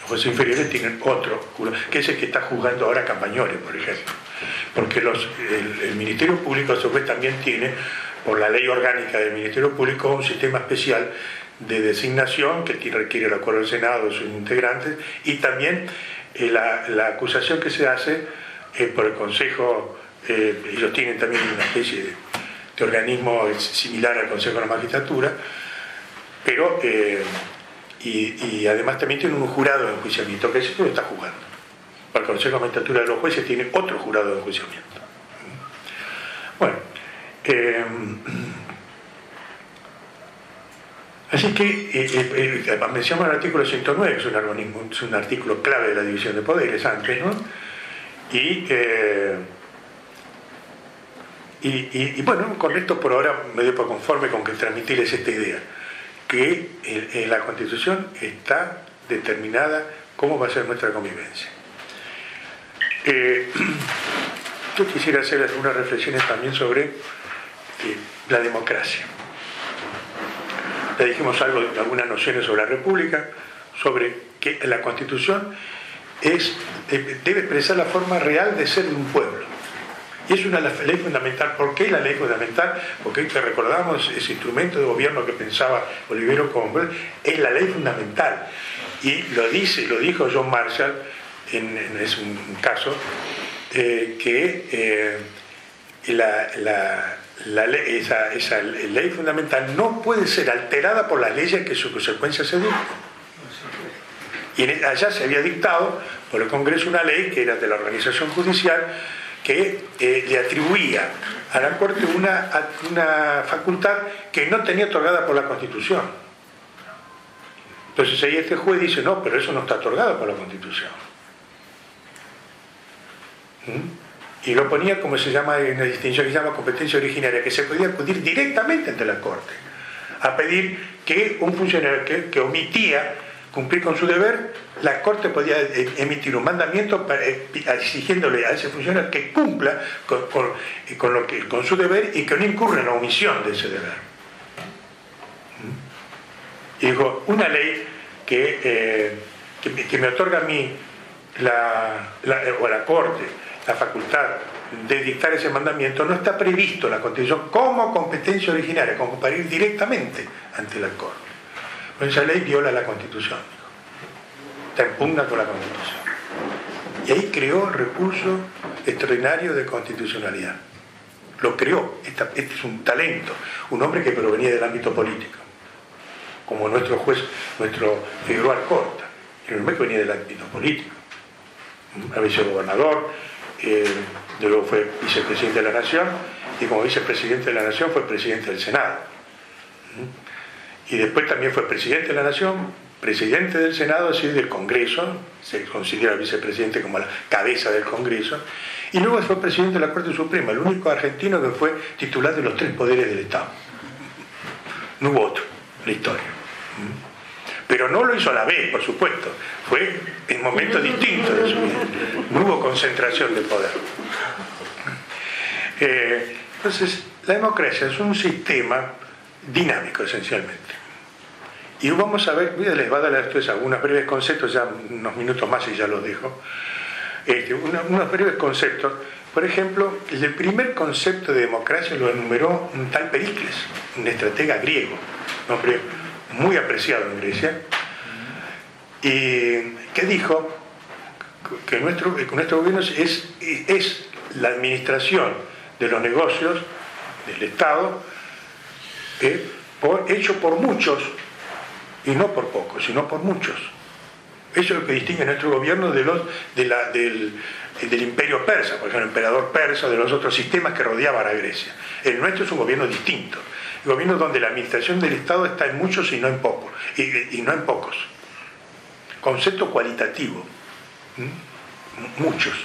Los jueces inferiores tienen otro, que es el que está juzgando ahora Campagnoli, por ejemplo. Porque el Ministerio Público, a su vez, también tiene, por la ley orgánica del Ministerio Público, un sistema especial de designación que requiere el acuerdo del Senado, de sus integrantes, y también la acusación que se hace por el Consejo, ellos tienen también una especie de organismo similar al Consejo de la Magistratura, pero y además también tienen un jurado de enjuiciamiento, que es el que lo está jugando. El Consejo de la Magistratura de los Jueces tiene otro jurado de enjuiciamiento. Bueno, así que mencionamos el artículo 109, que es un artículo clave de la división de poderes antes, ¿no? Y bueno, con esto por ahora me doy por conforme con que transmitirles esta idea, que en la Constitución está determinada cómo va a ser nuestra convivencia. Yo quisiera hacer algunas reflexiones también sobre la democracia. Ya dijimos algo, algunas nociones sobre la República, sobre que la Constitución debe expresar la forma real de ser de un pueblo. Y es una ley fundamental. ¿Por qué la ley fundamental? Porque hoy que recordamos ese instrumento de gobierno que pensaba Olivero como es la ley fundamental. Y lo dijo John Marshall, es un caso, que esa ley fundamental no puede ser alterada por las leyes que sus consecuencias se dictan. Y allá se había dictado por el Congreso una ley que era de la organización judicial que le atribuía a la Corte una facultad que no tenía otorgada por la Constitución. Entonces ahí este juez dice, no, pero eso no está otorgado por la Constitución. Y lo ponía como se llama en la distinción que se llama competencia originaria, que se podía acudir directamente ante la Corte a pedir que un funcionario que omitía cumplir con su deber, la Corte podía emitir un mandamiento exigiéndole a ese funcionario que cumpla con su deber y que no incurra en la omisión de ese deber. Y dijo, una ley que me otorga a mí o a la Corte la facultad de dictar ese mandamiento no está previsto en la Constitución como competencia originaria, como para ir directamente ante la Corte. Pues esa ley viola la Constitución, está en pugna con la Constitución. Y ahí creó recurso extraordinario de constitucionalidad. Lo creó, este es un talento, un hombre que provenía del ámbito político, como nuestro juez, nuestro Figueroa Alcorta, el hombre que venía del ámbito político. Había sido gobernador, luego fue vicepresidente de la Nación, y como vicepresidente de la Nación fue presidente del Senado. Y después también fue presidente de la Nación, presidente del Senado, así del Congreso, se considera el vicepresidente como la cabeza del Congreso, y luego fue presidente de la Corte Suprema, el único argentino que fue titular de los 3 poderes del Estado. No hubo otro en la historia. Pero no lo hizo a la vez, por supuesto, fue en momentos distintos de su vida, no hubo concentración de poder. Entonces, la democracia es un sistema dinámico esencialmente. Y vamos a ver, les va a dar a ustedes algunos breves conceptos, ya unos minutos más y ya los dejo. Unos breves conceptos. Por ejemplo, el primer concepto de democracia lo enumeró un tal Pericles, un estratega griego, un hombre muy apreciado en Grecia, y que dijo que nuestro gobierno es la administración de los negocios del Estado hecho por muchos, y no por pocos, sino por muchos. Eso es lo que distingue a nuestro gobierno del imperio persa, por ejemplo, el emperador persa, de los otros sistemas que rodeaban a Grecia. El nuestro es un gobierno distinto. El gobierno donde la administración del Estado está en muchos y no en pocos. Y no en pocos. Concepto cualitativo. Muchos.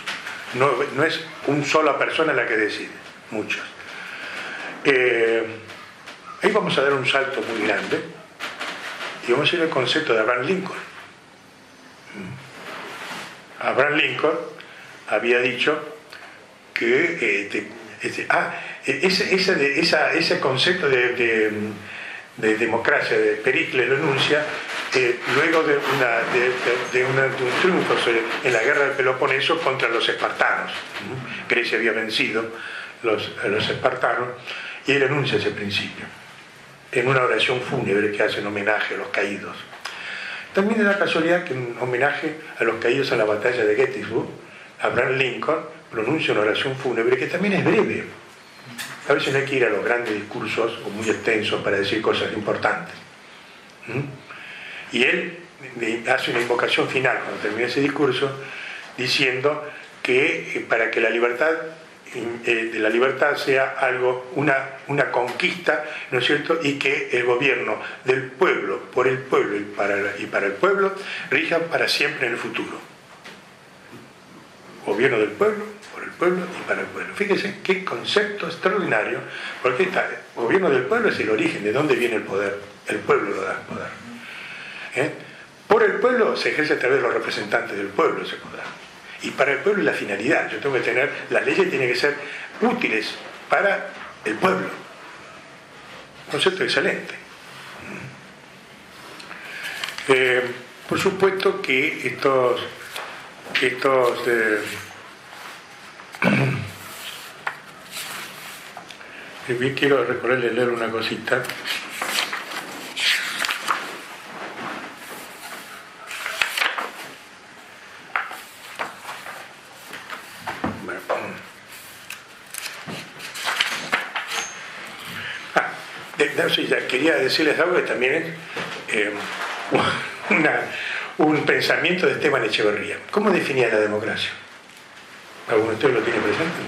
No es una sola persona la que decide. Muchos. Ahí vamos a dar un salto muy grande y vamos a ir al concepto de Abraham Lincoln. Abraham Lincoln había dicho que ese concepto de democracia de Pericles lo enuncia luego de un triunfo en la guerra del Peloponeso contra los espartanos. Grecia había vencido a los espartanos y él enuncia ese principio en una oración fúnebre que hace en homenaje a los caídos. También es la casualidad que en homenaje a los caídos en la batalla de Gettysburg, Abraham Lincoln pronuncia una oración fúnebre que también es breve. A veces no hay que ir a los grandes discursos o muy extensos para decir cosas importantes. Y él hace una invocación final cuando termina ese discurso diciendo que para que la libertad sea algo, una conquista, ¿no es cierto?, y que el gobierno del pueblo, por el pueblo y para el pueblo, rija para siempre en el futuro. Gobierno del pueblo, por el pueblo y para el pueblo. Fíjense qué concepto extraordinario, porque el gobierno del pueblo es el origen, de dónde viene el poder. El pueblo lo da el poder. Por el pueblo se ejerce a través de los representantes del pueblo ese poder. Y para el pueblo es la finalidad. Yo tengo que tener, las leyes tienen que ser útiles para el pueblo. Concepto excelente. Por supuesto que quiero recordarle leer una cosita. Quería decirles algo que también es un pensamiento de Esteban Echeverría. ¿Cómo definía la democracia? ¿Alguno de ustedes lo tiene presente?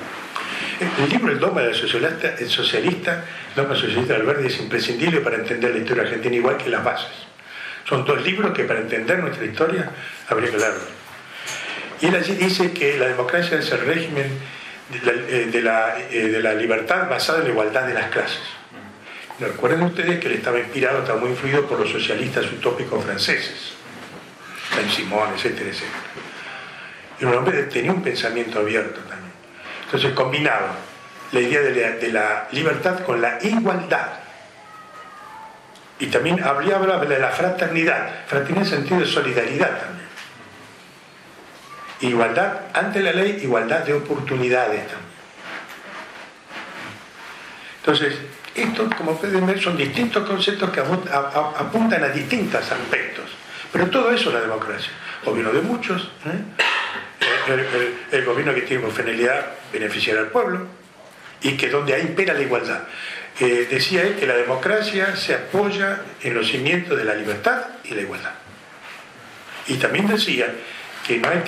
El libro El Dogma Socialista de Alberti es imprescindible para entender la historia argentina, igual que Las Bases. Son dos libros que para entender nuestra historia habría que leerlos. Y él allí dice que la democracia es el régimen de la libertad basada en la igualdad de las clases. Recuerden ustedes que él estaba muy influido por los socialistas utópicos franceses, Saint-Simon, etcétera, etcétera. Y un hombre tenía un pensamiento abierto también. Entonces combinaba la idea de la libertad con la igualdad. Y también hablaba de la fraternidad en el sentido de solidaridad también. Igualdad ante la ley, igualdad de oportunidades también. Entonces, estos, como pueden ver, son distintos conceptos que apuntan a distintos aspectos. Pero todo eso es la democracia. Gobierno de muchos, el gobierno que tiene como finalidad beneficiar al pueblo y que donde impera la igualdad. Decía él que la democracia se apoya en los cimientos de la libertad y la igualdad. Y también decía que no hay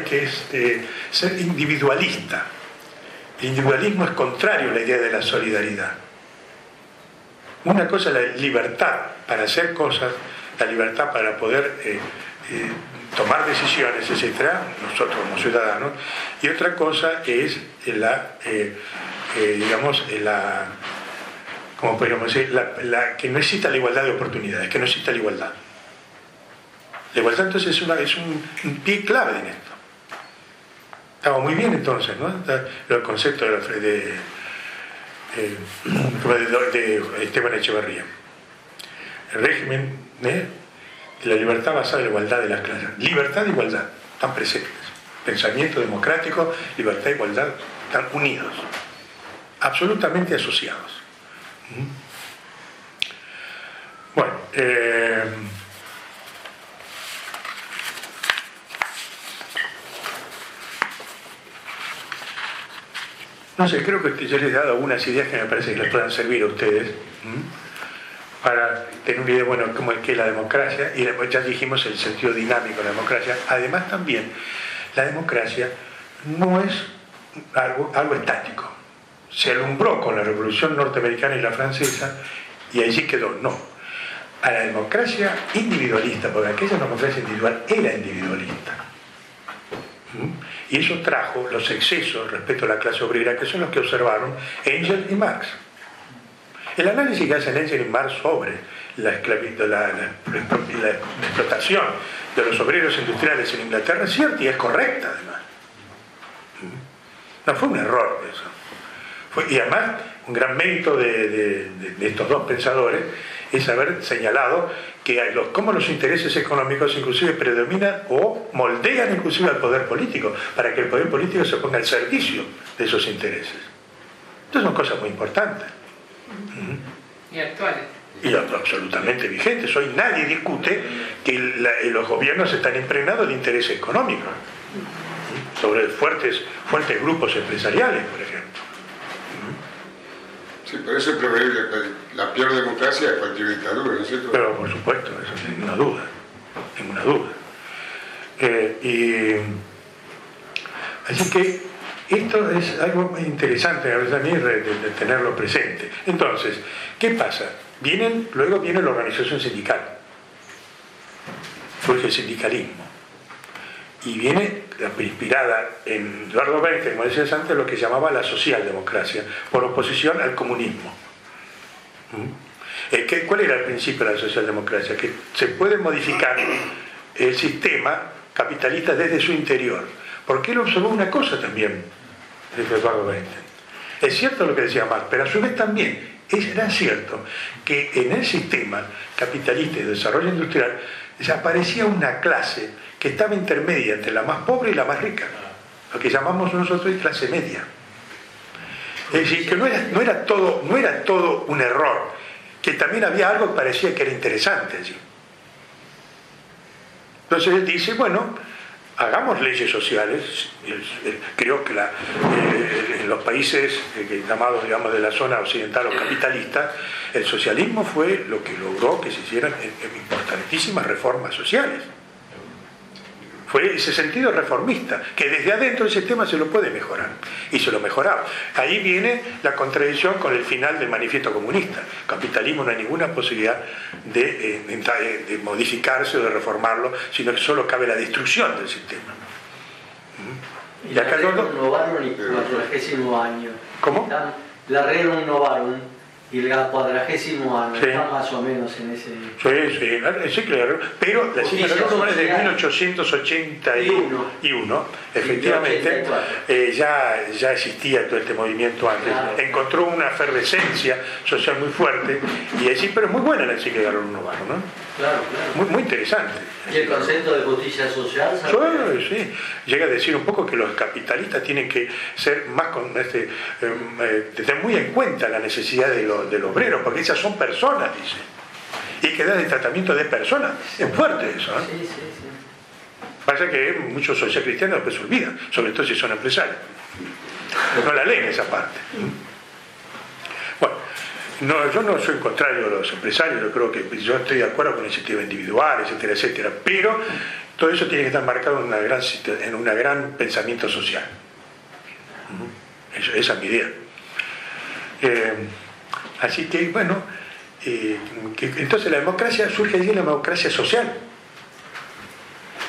que ser individualista. El individualismo es contrario a la idea de la solidaridad. Una cosa es la libertad para hacer cosas, la libertad para poder tomar decisiones, etcétera, nosotros como ciudadanos, y otra cosa es como podríamos decir, que no exista la igualdad de oportunidades, que no exista la igualdad. La igualdad entonces es un pie clave en esto. Estaba muy bien entonces, ¿no? El concepto de Esteban Echeverría. El régimen de la libertad basada en la igualdad de las clases. Libertad e igualdad están presentes. Pensamiento democrático, libertad e igualdad están unidos, absolutamente asociados. Bueno, no sé, creo que yo les he dado algunas ideas que me parece que les puedan servir a ustedes para tener una idea, bueno, cómo es que es la democracia, y después ya dijimos el sentido dinámico de la democracia. Además también, la democracia no es algo estático. Se alumbró con la Revolución Norteamericana y la Francesa, y ahí sí quedó. No. A la democracia individualista, porque aquella democracia individual era individualista. Y eso trajo los excesos respecto a la clase obrera, que son los que observaron Engels y Marx. El análisis que hacen Engels y Marx sobre la explotación de los obreros industriales en Inglaterra es cierta y es correcta, además. No fue un error eso. Y además, un gran mérito de estos dos pensadores es haber señalado que cómo los intereses económicos inclusive predominan o moldean inclusive al poder político, para que el poder político se ponga al servicio de esos intereses. Estas son cosas muy importantes. Y actuales. Y absolutamente vigentes. Hoy nadie discute que los gobiernos están impregnados de interés económico, sobre fuertes grupos empresariales, por ejemplo. Sí, por eso es preferible la peor democracia de cualquier dictadura, ¿no es cierto? Pero por supuesto, eso sin ninguna duda. Ninguna duda. Así que esto es algo muy interesante a mí de tenerlo presente. Entonces, ¿qué pasa? Luego viene la organización sindical. Surge el sindicalismo. Y viene inspirada en Eduardo Bentham, como decías antes, lo que llamaba la socialdemocracia, por oposición al comunismo. ¿Cuál era el principio de la socialdemocracia? Que se puede modificar el sistema capitalista desde su interior. Porque él observó una cosa también, de Eduardo Bentham. Es cierto lo que decía Marx, pero a su vez también era cierto que en el sistema capitalista y de desarrollo industrial aparecía una clase que estaba intermedia entre la más pobre y la más rica, lo que llamamos nosotros clase media. Es decir, que no era todo un error, que también había algo que parecía que era interesante allí. Entonces él dice, bueno, hagamos leyes sociales. Creo que en los países llamados, digamos, de la zona occidental o capitalista, el socialismo fue lo que logró que se hicieran importantísimas reformas sociales. Fue ese sentido reformista, que desde adentro del sistema se lo puede mejorar, y se lo mejoraba. Ahí viene la contradicción con el final del manifiesto comunista. El capitalismo no hay ninguna posibilidad de modificarse o de reformarlo, sino que solo cabe la destrucción del sistema. Y la renovaron el 40º año. ¿Cómo? La renovaron y el 40º año, sí. Está más o menos en ese... Sí, claro. Pero la cifra es de 1881, efectivamente, ya existía todo este movimiento antes. Claro. Encontró una efervescencia social muy fuerte, y así, pero muy buena la encíclica de Novarro, ¿no? Claro. Muy interesante. ¿Y el concepto de justicia social? Sí. Llega a decir un poco que los capitalistas tienen que ser más tener muy en cuenta la necesidad del obrero, porque esas son personas, dice. Y hay que dar el tratamiento de personas. Es fuerte eso, ¿no? Sí. Pasa que muchos socialcristianos después se olvidan, sobre todo si son empresarios. No la leen esa parte. Bueno, yo no soy contrario a los empresarios, yo estoy de acuerdo con la iniciativa individual, etcétera, pero todo eso tiene que estar marcado en un gran pensamiento social. Esa es mi idea. Así que, bueno, entonces la democracia surge allí, la democracia social,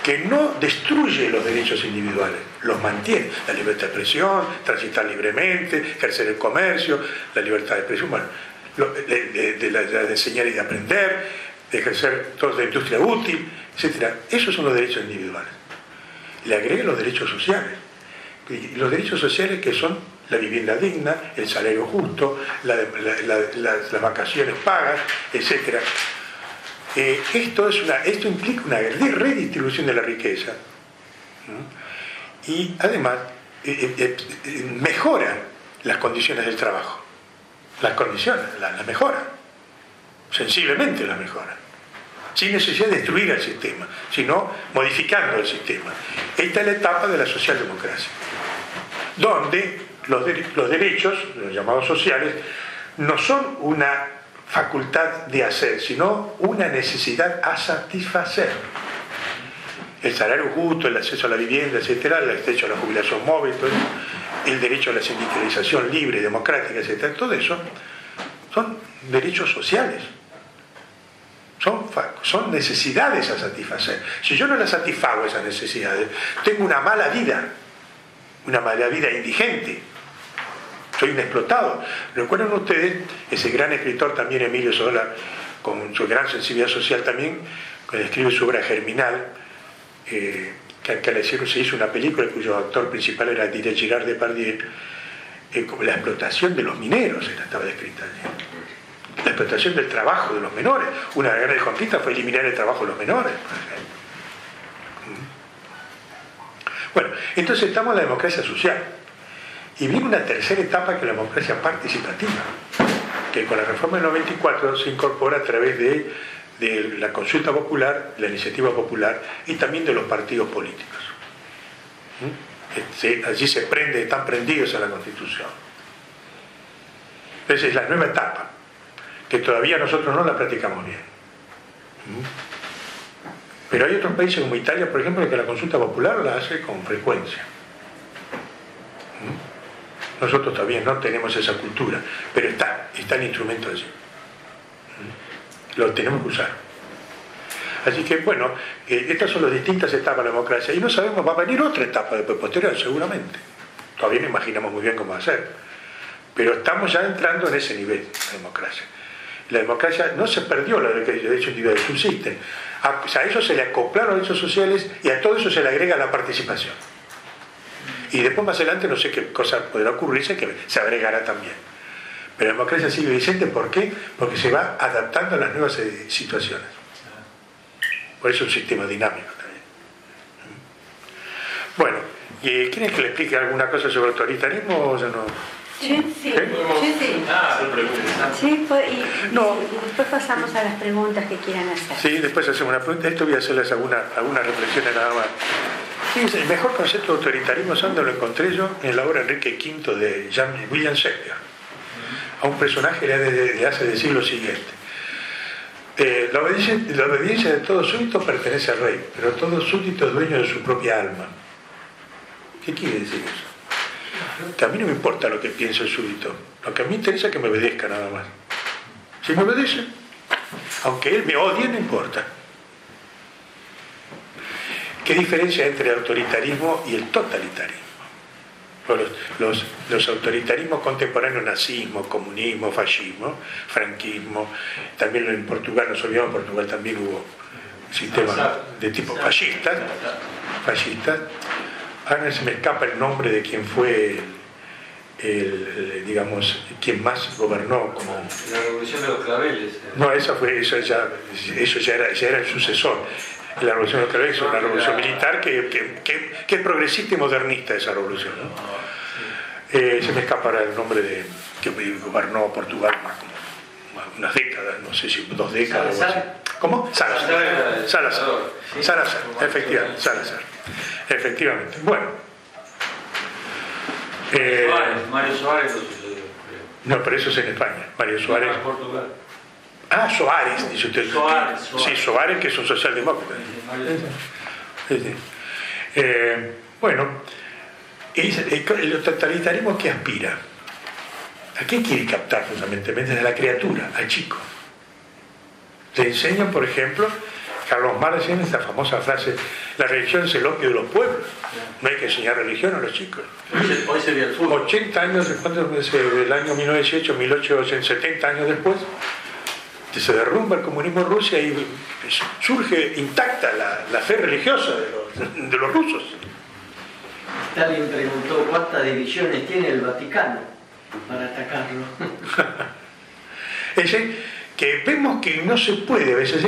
que no destruye los derechos individuales, los mantiene. La libertad de expresión, transitar libremente, ejercer el comercio, la libertad de expresión, bueno, de enseñar y de aprender, de ejercer toda la industria útil, etc. Esos son los derechos individuales. Le agrega los derechos sociales. Y los derechos sociales, que son la vivienda digna, el salario justo, las vacaciones pagas, etc. Esto implica una redistribución de la riqueza, y además mejora las condiciones del trabajo. Las condiciones las mejora, sensiblemente las mejora, sin necesidad de destruir el sistema, sino modificando el sistema. Esta es la etapa de la socialdemocracia, donde los derechos, los llamados sociales, no son una facultad de hacer, sino una necesidad a satisfacer. El salario justo, el acceso a la vivienda, etcétera, el acceso a la jubilación móvil, todo eso, el derecho a la sindicalización libre, democrática, etcétera, todo eso son derechos sociales. Son necesidades a satisfacer. Si yo no las satisfago esas necesidades, tengo una mala vida indigente. Soy un explotado. ¿Recuerdan ustedes ese gran escritor también, Emilio Zola, con su gran sensibilidad social también, cuando escribe su obra Germinal, que se hizo una película cuyo actor principal era Didier Girard Depardieu, como la explotación de los mineros estaba descrita allí. La explotación del trabajo de los menores. Una de las grandes conquistas fue eliminar el trabajo de los menores, por ejemplo. Bueno, entonces estamos en la democracia social. Y viene una tercera etapa, que es la democracia participativa, que con la reforma del 94 se incorpora a través de la consulta popular, la iniciativa popular y también de los partidos políticos. Allí están prendidos a la Constitución. Esa es la nueva etapa, que todavía nosotros no la practicamos bien. Pero hay otros países como Italia, por ejemplo, que la consulta popular la hace con frecuencia. Nosotros todavía no tenemos esa cultura, pero está el instrumento allí. Lo tenemos que usar. Así que, bueno, estas son las distintas etapas de la democracia. Y no sabemos, va a venir otra etapa después, posterior, seguramente. Todavía no imaginamos muy bien cómo va a ser. Pero estamos ya entrando en ese nivel de democracia. La democracia no se perdió, los derechos individuales subsisten. A eso se le acoplaron los derechos sociales y a todo eso se le agrega la participación. Y después más adelante no sé qué cosa podrá ocurrirse que se agregará también. Pero la democracia sigue vigente, ¿por qué? Porque se va adaptando a las nuevas situaciones. Por eso es un sistema dinámico también. Bueno, ¿quieren que le explique alguna cosa sobre autoritarismo o ya no? Sí. Sí, Y después pasamos a las preguntas que quieran hacer. Sí, después hacemos una pregunta. Esto voy a hacerles algunas reflexiones nada más. Fíjense, el mejor concepto de autoritarismo, ¿dónde lo encontré yo? En la obra Enrique V de William Shakespeare. A un personaje le hace decir lo siguiente: la obediencia de todo súbdito pertenece al rey, pero todo súbdito es dueño de su propia alma. ¿Qué quiere decir eso? Que a mí no me importa lo que piense el súbdito, lo que a mí me interesa es que me obedezca nada más. Si me obedece, aunque él me odie, no importa. ¿Qué diferencia hay entre el autoritarismo y el totalitarismo? Los autoritarismos contemporáneos, nazismo, comunismo, fascismo, franquismo, también en Portugal, no olvidamos, en Portugal también hubo sistemas de tipo fascista. Ahora se me escapa el nombre de quién fue digamos, quien más gobernó como... La revolución de los claveles. No, eso ya era el sucesor. La revolución de los claveles es una revolución militar que es progresista y modernista, esa revolución, ¿no? Se me escapa ahora el nombre de que gobernó Portugal unas décadas, no sé si 2 décadas o así. ¿Cómo? Salazar, efectivamente. Bueno. Mario Soares lo sucedió. No, pero eso es en España. Mario Soares. Portugal. Ah, Soares, dice usted. Soares. Sí, Soares, que es un socialdemócrata. Sí. Bueno, el totalitarismo, ¿qué aspira? ¿A qué quiere captar fundamentalmente? Desde la criatura, al chico. Le enseñan, por ejemplo, Carlos Marx tiene esta famosa frase: la religión es el opio de los pueblos. No hay que enseñar religión a los chicos. Hoy sería el fútbol. 80 años después del año 1870 años después, que se derrumba el comunismo en Rusia y surge intacta la fe religiosa de los rusos. Stalin preguntó cuántas divisiones tiene el Vaticano para atacarlo. Es decir, que vemos que no se puede, a veces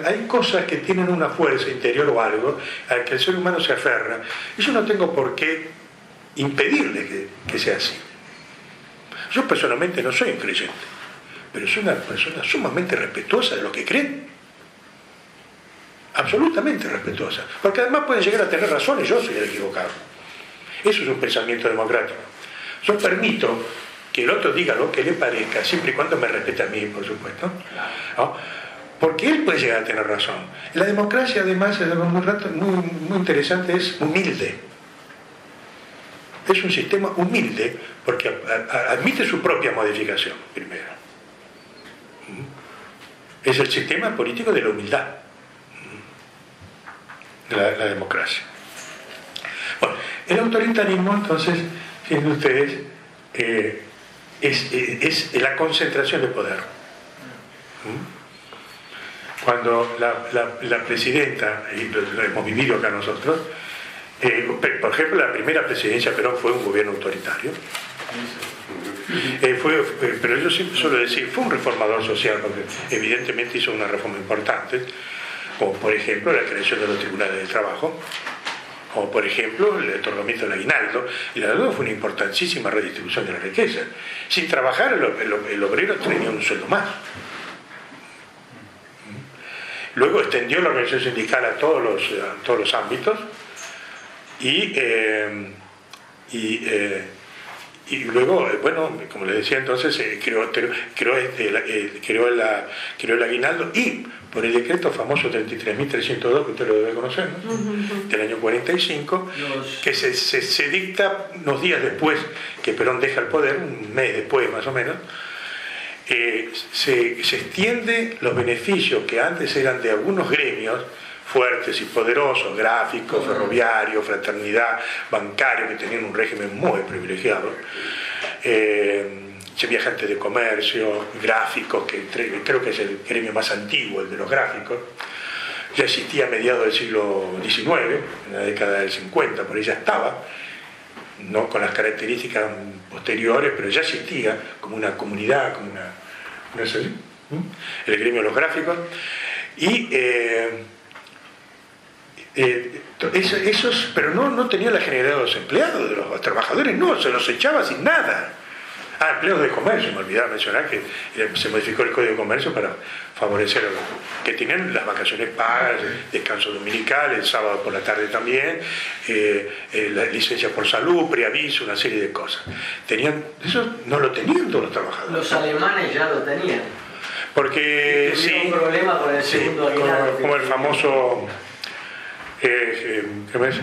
hay cosas que tienen una fuerza interior o algo al que el ser humano se aferra, y yo no tengo por qué impedirle que sea así. Yo personalmente no soy un creyente, pero soy una persona sumamente respetuosa de lo que creen, absolutamente respetuosa, porque además pueden llegar a tener razón y yo soy el equivocado. Eso es un pensamiento democrático. Yo permito que el otro diga lo que le parezca, siempre y cuando me respete a mí, por supuesto, ¿no? Porque él puede llegar a tener razón. La democracia, además, es algo muy interesante, es humilde. Es un sistema humilde porque admite su propia modificación, primero. Es el sistema político de la humildad, la democracia. Bueno, el autoritarismo, entonces, fíjense ustedes, es la concentración de poder. Cuando la presidenta, y lo hemos vivido acá nosotros, por ejemplo, la primera presidencia de Perón fue un gobierno autoritario. Pero yo siempre suelo decir, fue un reformador social, porque evidentemente hizo una reforma importante, como por ejemplo la creación de los tribunales de trabajo, o por ejemplo el otorgamiento del aguinaldo. Y la verdad fue una importantísima redistribución de la riqueza. Sin trabajar el obrero tenía un sueldo más. Luego extendió la organización sindical a todos los ámbitos y luego, bueno, como les decía entonces, creó el aguinaldo, y por el decreto famoso 33.302, que usted lo debe conocer, ¿no? Del año 45, que se dicta unos días después que Perón deja el poder, un mes después más o menos. Se extiende los beneficios que antes eran de algunos gremios fuertes y poderosos, gráficos, ferroviarios, fraternidad, bancario, que tenían un régimen muy privilegiado, viajantes de comercio, gráficos, que creo que es el gremio más antiguo, el de los gráficos. Ya existía a mediados del siglo XIX, en la década del 50, por ahí ya estaba, no con las características posteriores, pero ya existía como una comunidad, como ¿no es así? El gremio de los gráficos. Y pero no tenía la generalidad de los empleados, de los trabajadores, no, se los echaba sin nada. Empleados de comercio, me olvidaba mencionar que se modificó el Código de Comercio para favorecer a los que tenían las vacaciones pagas, descanso dominical, el sábado por la tarde también, la licencia por salud, preaviso, una serie de cosas. Eso no lo tenían todos los trabajadores. Los alemanes ya lo tenían. Porque sí, un problema con el segundo aguinaldo, como el famoso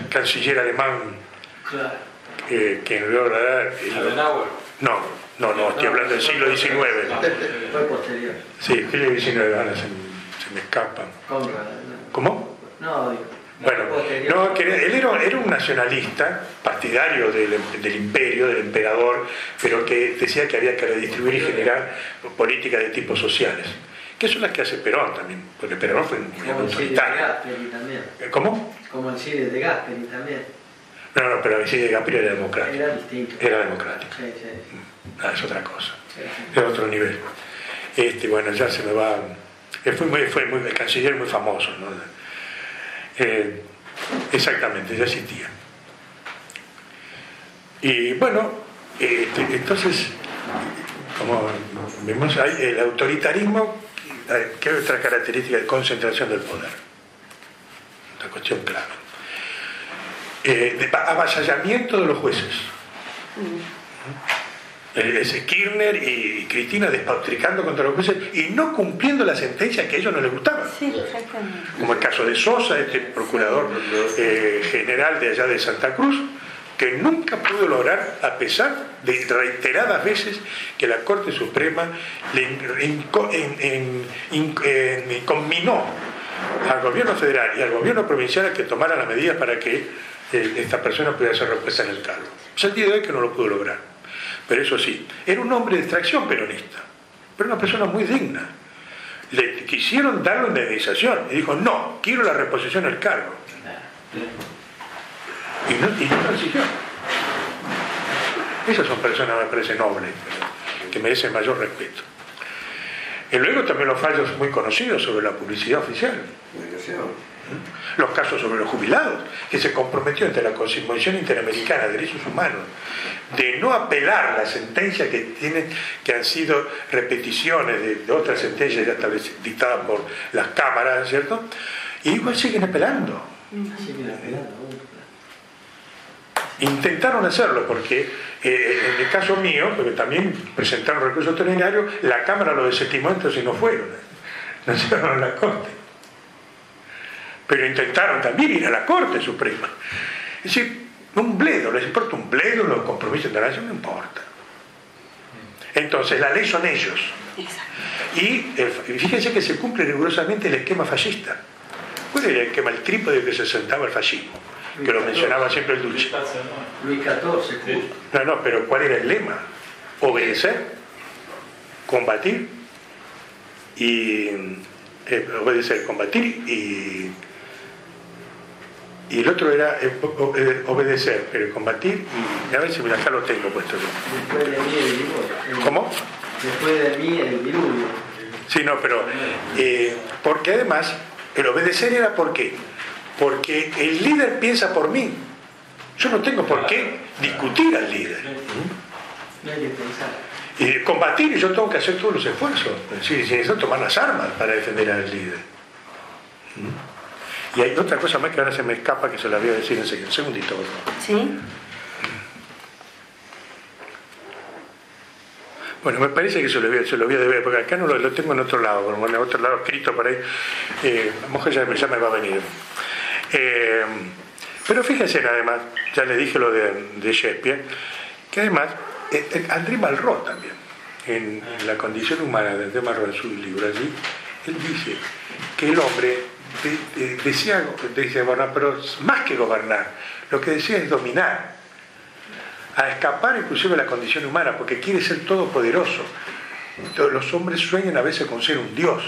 canciller alemán, claro, que en realidad No, estoy hablando del siglo XIX. Fue posterior. Sí, siglo XIX, ahora se me escapan. ¿Cómo? No, bueno, no, él era un nacionalista, partidario del imperio, del emperador, pero que decía que había que redistribuir y generar políticas de tipos sociales, que son las que hace Perón también, porque Perón fue un autoritario. ¿Cómo? Como el Chile de Gasperi también. No, pero el Chile de Gasperi era democrático. Era distinto. Era democrático. Sí. Es otra cosa. Sí. Es otro nivel. Bueno, ya se me va. Fue el canciller muy famoso, ¿no? Exactamente, ya existía. Y bueno, entonces, como vemos ahí, el autoritarismo, ¿qué es otra característica? De concentración del poder. Una cuestión clave. De avasallamiento de los jueces. Kirchner y Cristina despotricando contra los jueces y no cumpliendo la sentencia que a ellos no les gustaba. Sí, exactamente. Como el caso de Sosa, procurador general de allá de Santa Cruz, que nunca pudo lograr, a pesar de reiteradas veces que la Corte Suprema le conminó al gobierno federal y al gobierno provincial a que tomaran las medidas para que esta persona pudiera ser repuesta en el cargo. Es el día de hoy que no lo pudo lograr. Pero eso sí, era un hombre de extracción peronista, pero una persona muy digna. Le quisieron dar una indemnización y dijo, no, quiero la reposición del cargo. Y no consiguió. Esas son personas, me parece, nobles, que merecen mayor respeto. Y luego también los fallos muy conocidos sobre la publicidad oficial. Los casos sobre los jubilados, que se comprometió ante la Convención Interamericana de Derechos Humanos de no apelar las sentencias que han sido repeticiones de otras sentencias ya dictadas por las cámaras, ¿cierto? Y igual siguen apelando. Intentaron hacerlo porque en el caso mío, porque también presentaron recursos extraordinarios, la Cámara lo desestimó, entonces no fueron, no llegaron a la Corte. Pero intentaron también ir a la Corte Suprema. Es decir, un bledo, les importa un bledo, los compromisos internacionales no importa. Entonces, la ley son ellos. Y fíjense que se cumple rigurosamente el esquema fascista. ¿Cuál era el esquema? El trípode que se sentaba el fascismo, que lo mencionaba siempre el Duce. Luis XIV. No, pero ¿cuál era el lema? Obedecer, combatir y... obedecer, combatir y el otro era obedecer, pero combatir y... A ver si acá lo tengo puesto yo. Después de mí el diluvio. ¿Cómo? Después de mí el diluvio. Sí, no, pero... porque además, el obedecer era ¿por qué? Porque el líder piensa por mí. Yo no tengo por qué discutir al líder. No hay que pensar. Y combatir, y yo tengo que hacer todos los esfuerzos. Si necesito tomar las armas para defender al líder. Y hay otra cosa más que ahora se me escapa, que se la voy a decir enseguida. Un segundito, por favor. ¿Sí? Bueno, me parece que se lo voy a deber, porque acá no lo tengo en otro lado, como en otro lado escrito por ahí. La mujer ya me va a venir. Pero fíjense, además, ya le dije lo de Shakespeare, que además, André Malraux también, en La condición humana de André Malraux, en su libro allí, él dice que el hombre desea gobernar, pero más que gobernar, lo que desea es dominar, a escapar inclusive de la condición humana, porque quiere ser todopoderoso. Los hombres sueñan a veces con ser un dios.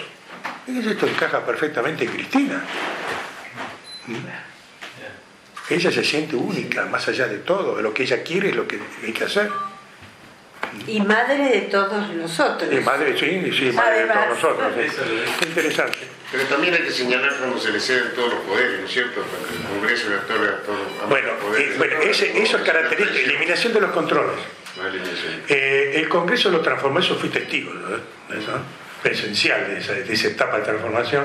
Y esto encaja perfectamente en Cristina. Ella se siente única, más allá de todo. Lo que ella quiere es lo que hay que hacer. Y madre de todos nosotros. Y madre, sí, madre de todos nosotros. Sí. Interesante. Pero también hay que señalar cuando se le ceden todos los poderes, ¿no es cierto? Para el Congreso le otorga todo. Bueno, eso es característica, eliminación de los controles. El Congreso lo transformó, eso fui testigo, ¿no? Eso, esencial de esa etapa de transformación,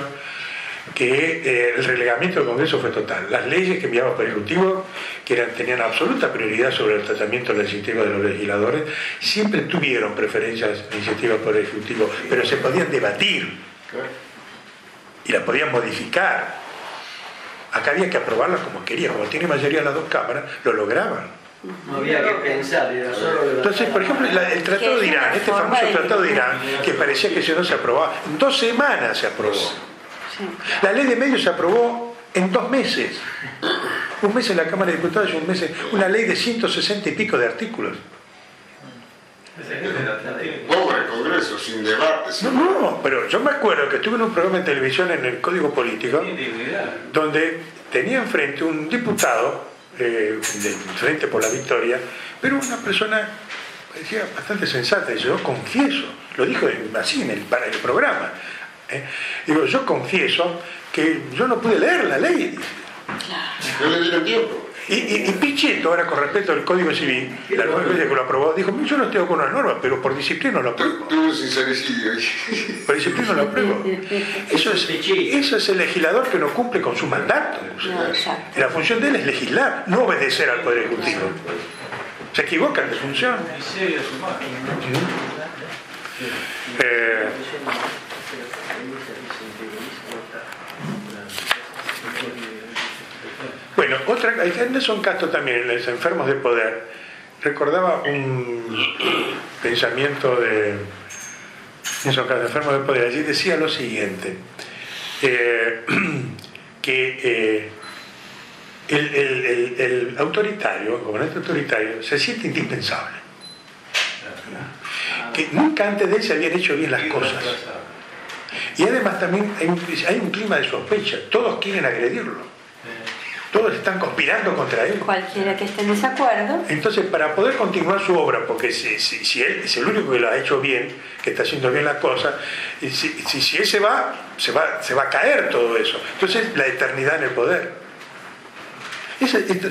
que el relegamiento del Congreso fue total. Las leyes que enviaba por el Ejecutivo, que tenían absoluta prioridad sobre el tratamiento legislativo de los legisladores, siempre tuvieron preferencias iniciativas por el Ejecutivo, pero se podían debatir y las podían modificar. Acá había que aprobarlas como quería, como tiene mayoría las dos cámaras, lo lograban. No había que pensar, era solo... Entonces, por ejemplo, el Tratado de Irán, este famoso Tratado de Irán, que parecía que si no se aprobaba, en 2 semanas se aprobó. La ley de medios se aprobó en 2 meses. Un mes en la Cámara de Diputados y un mes una ley de 160 y pico de artículos. Pobre Congreso, sin debate. No, pero yo me acuerdo que estuve en un programa de televisión en el Código Político, donde tenía enfrente un diputado del Frente por la Victoria, pero una persona parecía bastante sensata. Y yo confieso, lo dijo así para el programa. Digo, yo confieso que yo no pude leer la ley. No le dieron tiempo. Y Pichetto, ahora con respecto al Código Civil, la nueva ley que lo aprobó, dijo, yo no estoy con las normas, pero por disciplina lo apruebo. Tuvo un sincericidio. Por disciplina lo apruebo. Eso es el legislador que no cumple con su mandato. La función de él es legislar, no obedecer al Poder Ejecutivo. Se equivocan de función. Bueno, en Nelson Castro también, en los enfermos de poder, recordaba un pensamiento de Nelson Castro, enfermos de poder. Allí decía lo siguiente, que el autoritario, el gobernante autoritario, se siente indispensable. Que nunca antes de él se habían hecho bien las cosas. Y además también hay un clima de sospecha, todos quieren agredirlo. Todos están conspirando contra él. Cualquiera que esté en desacuerdo. Entonces, para poder continuar su obra, porque si él es el único que lo ha hecho bien, que está haciendo bien las cosas, si él se va a caer todo eso. Entonces, la eternidad en el poder.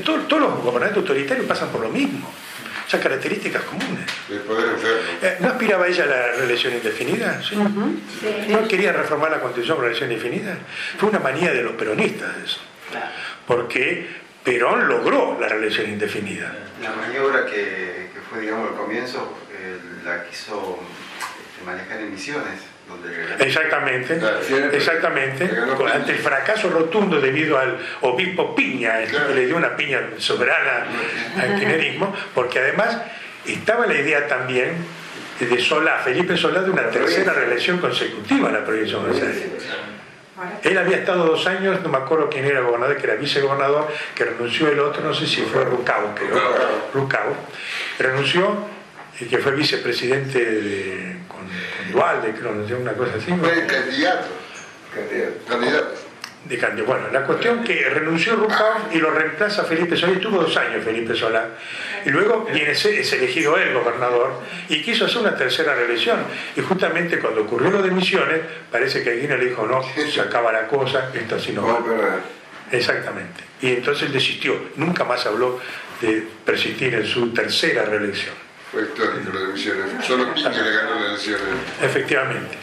Todos los gobernantes autoritarios pasan por lo mismo. Son características comunes. El poder enfermo. ¿No aspiraba ella a la reelección indefinida? ¿Sí? Sí. ¿No quería reformar la Constitución por reelección indefinida? Fue una manía de los peronistas eso. Porque Perón logró la reelección indefinida. La maniobra que fue, digamos, al comienzo, la quiso manejar en Misiones. Exactamente, exactamente, ante el fracaso rotundo debido al obispo Piña, que le dio una piña soberana al kirchnerismo, porque además estaba la idea también de Felipe Solá, de una tercera reelección consecutiva en la provincia de Buenos Aires. Él había estado 2 años, no me acuerdo quién era gobernador, que era vicegobernador, que renunció el otro, no sé si fue Rucabo, renunció, que fue vicepresidente con Dualde, creo, no sé, una cosa así. Fue candidato. Bueno, la cuestión que renunció Rucao y lo reemplaza Felipe Solá, y estuvo 2 años Felipe Solá, y luego es elegido él gobernador y quiso hacer una tercera reelección, y justamente cuando ocurrió lo de Misiones parece que Aguirre le dijo no, se acaba la cosa, esto así no va. Exactamente, y entonces desistió, nunca más habló de persistir en su tercera reelección. Fue histórico lo de Misiones, solo Piña le ganó la elección. Efectivamente.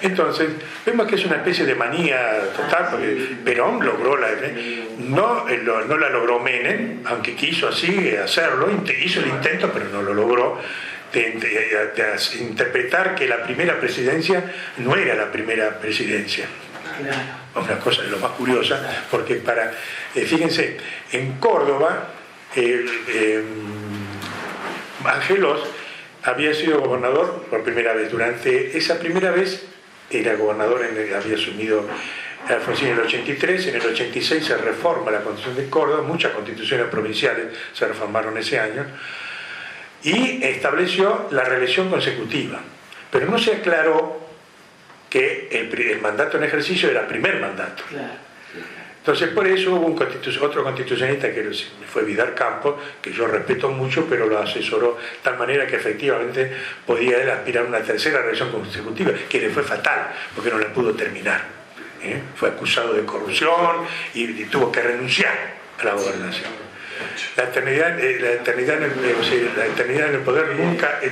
Entonces, vemos que es una especie de manía total, porque Perón logró no la logró Menem, aunque quiso así hacerlo, hizo el intento, pero no lo logró, de interpretar que la primera presidencia no era la primera presidencia. Una cosa de lo más curiosa, porque fíjense, en Córdoba, Angelos había sido gobernador por primera vez. Durante esa primera vez era gobernador, había asumido Alfonsín en el 83, en el 86 se reforma la Constitución de Córdoba, muchas constituciones provinciales se reformaron ese año, y estableció la reelección consecutiva. Pero no se aclaró que el mandato en ejercicio era el primer mandato. Entonces por eso hubo otro constitucionalista que fue Vidal Campos, que yo respeto mucho, pero lo asesoró de tal manera que efectivamente podía él aspirar a una tercera reelección consecutiva, que le fue fatal, porque no la pudo terminar. Fue acusado de corrupción y tuvo que renunciar a la gobernación. La eternidad en el poder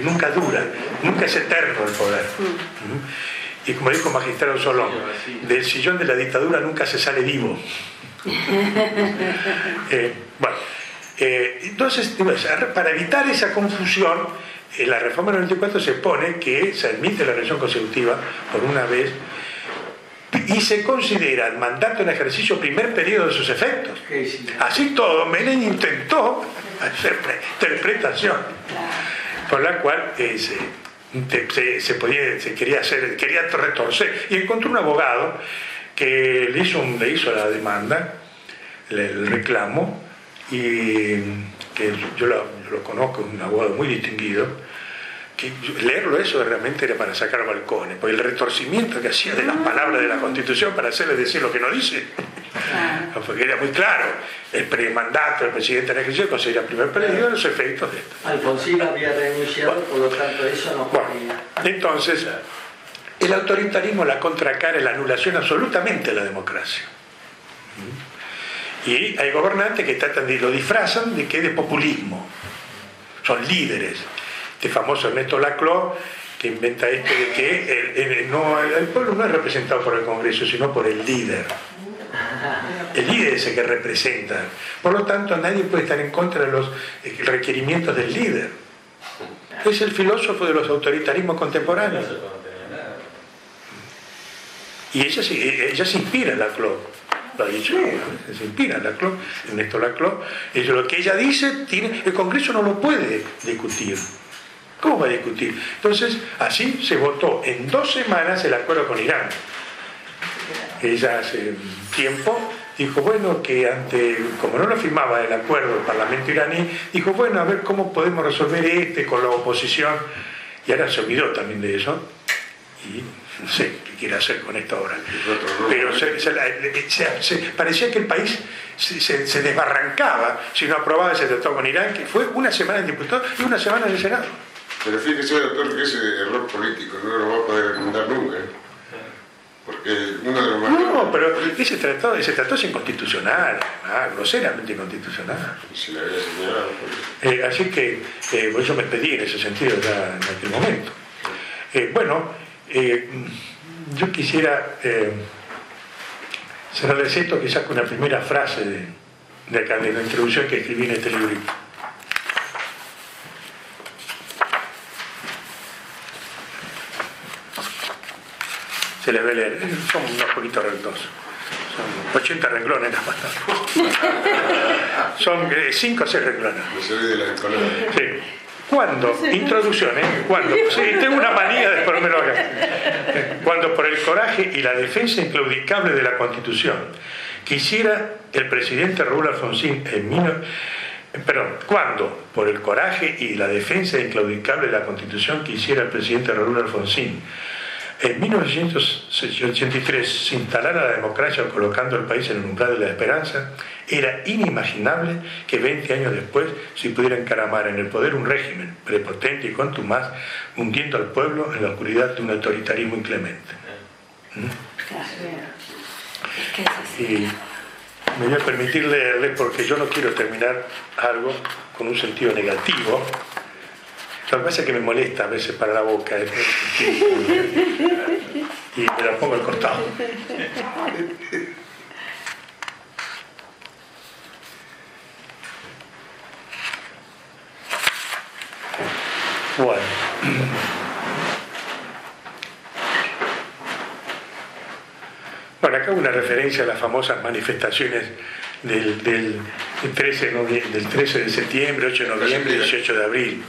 nunca dura, nunca es eterno el poder. Y como dijo Magistrado Solón, del sillón de la dictadura nunca se sale vivo. Entonces, para evitar esa confusión, en la reforma del 94 se pone que se admite la reelección consecutiva por una vez y se considera el mandato en ejercicio primer periodo de sus efectos. Así todo, Menem intentó hacer interpretación, por la cual quería retorcer, y encontró un abogado que le hizo la demanda, el reclamo, y que yo lo conozco, un abogado muy distinguido, que leerlo eso realmente era para sacar balcones, porque el retorcimiento que hacía de las palabras de la Constitución para hacerle decir lo que no dice, porque era muy claro, el mandato del presidente en ejercicio considera primer periodo los efectos de esto. Alfonsín había renunciado, por lo tanto eso no podía. Entonces, el autoritarismo, la contracara, la anulación absolutamente de la democracia. Y hay gobernantes que lo disfrazan de que es de populismo, son líderes. Este famoso Ernesto Laclau, que inventa esto de que el pueblo no es representado por el Congreso, sino por el líder. El líder es el que representa. Por lo tanto, nadie puede estar en contra de los requerimientos del líder. Es el filósofo de los autoritarismos contemporáneos. Y ella se inspira en Laclau. Lo ha dicho, se inspira en Laclau, Ernesto Laclau. Lo que ella dice, el Congreso no lo puede discutir. ¿Cómo va a discutir? Entonces, así se votó en 2 semanas el acuerdo con Irán. Ella hace tiempo dijo, bueno, que como no lo firmaba el acuerdo del Parlamento iraní, dijo, bueno, a ver cómo podemos resolver con la oposición. Y ahora se olvidó también de eso. Y no sé qué quiere hacer con esto ahora. Pero parecía que el país se desbarrancaba si no aprobaba ese tratado con Irán, que fue 1 semana en diputados y 1 semana en el Senado. Pero fíjese, doctor, que ese error político no lo va a poder enmendar nunca. Porque uno de los más... No, pero ese tratado es inconstitucional, groseramente inconstitucional. Se le había señalado. Así que por eso me pedí en ese sentido ya en aquel momento. Yo quisiera cerrar esto quizás con una primera frase de acá, de la introducción que escribí en este librito. Se les ve leer, son unos poquitos renglones. Son 80 renglones nada más. Son 5 o 6 renglones. No se ve de las escolares. Sí. Cuando, introducción, cuando, sí, tengo una manía de ponérmelo acá. Cuando por el coraje y la defensa inclaudicable de la Constitución quisiera el presidente Raúl Alfonsín cuando por el coraje y la defensa inclaudicable de la Constitución quisiera el presidente Raúl Alfonsín en 1983 se instalara la democracia colocando al país en el umbral de la esperanza, era inimaginable que 20 años después se pudiera encaramar en el poder un régimen prepotente y contumaz, hundiendo al pueblo en la oscuridad de un autoritarismo inclemente. Y me voy a permitir leerle porque yo no quiero terminar algo con un sentido negativo. Lo que pasa es que me molesta a veces para la boca y me la pongo al costado. Bueno. Bueno, acá una referencia a las famosas manifestaciones del 13 de septiembre, 8 de noviembre y 18 de abril.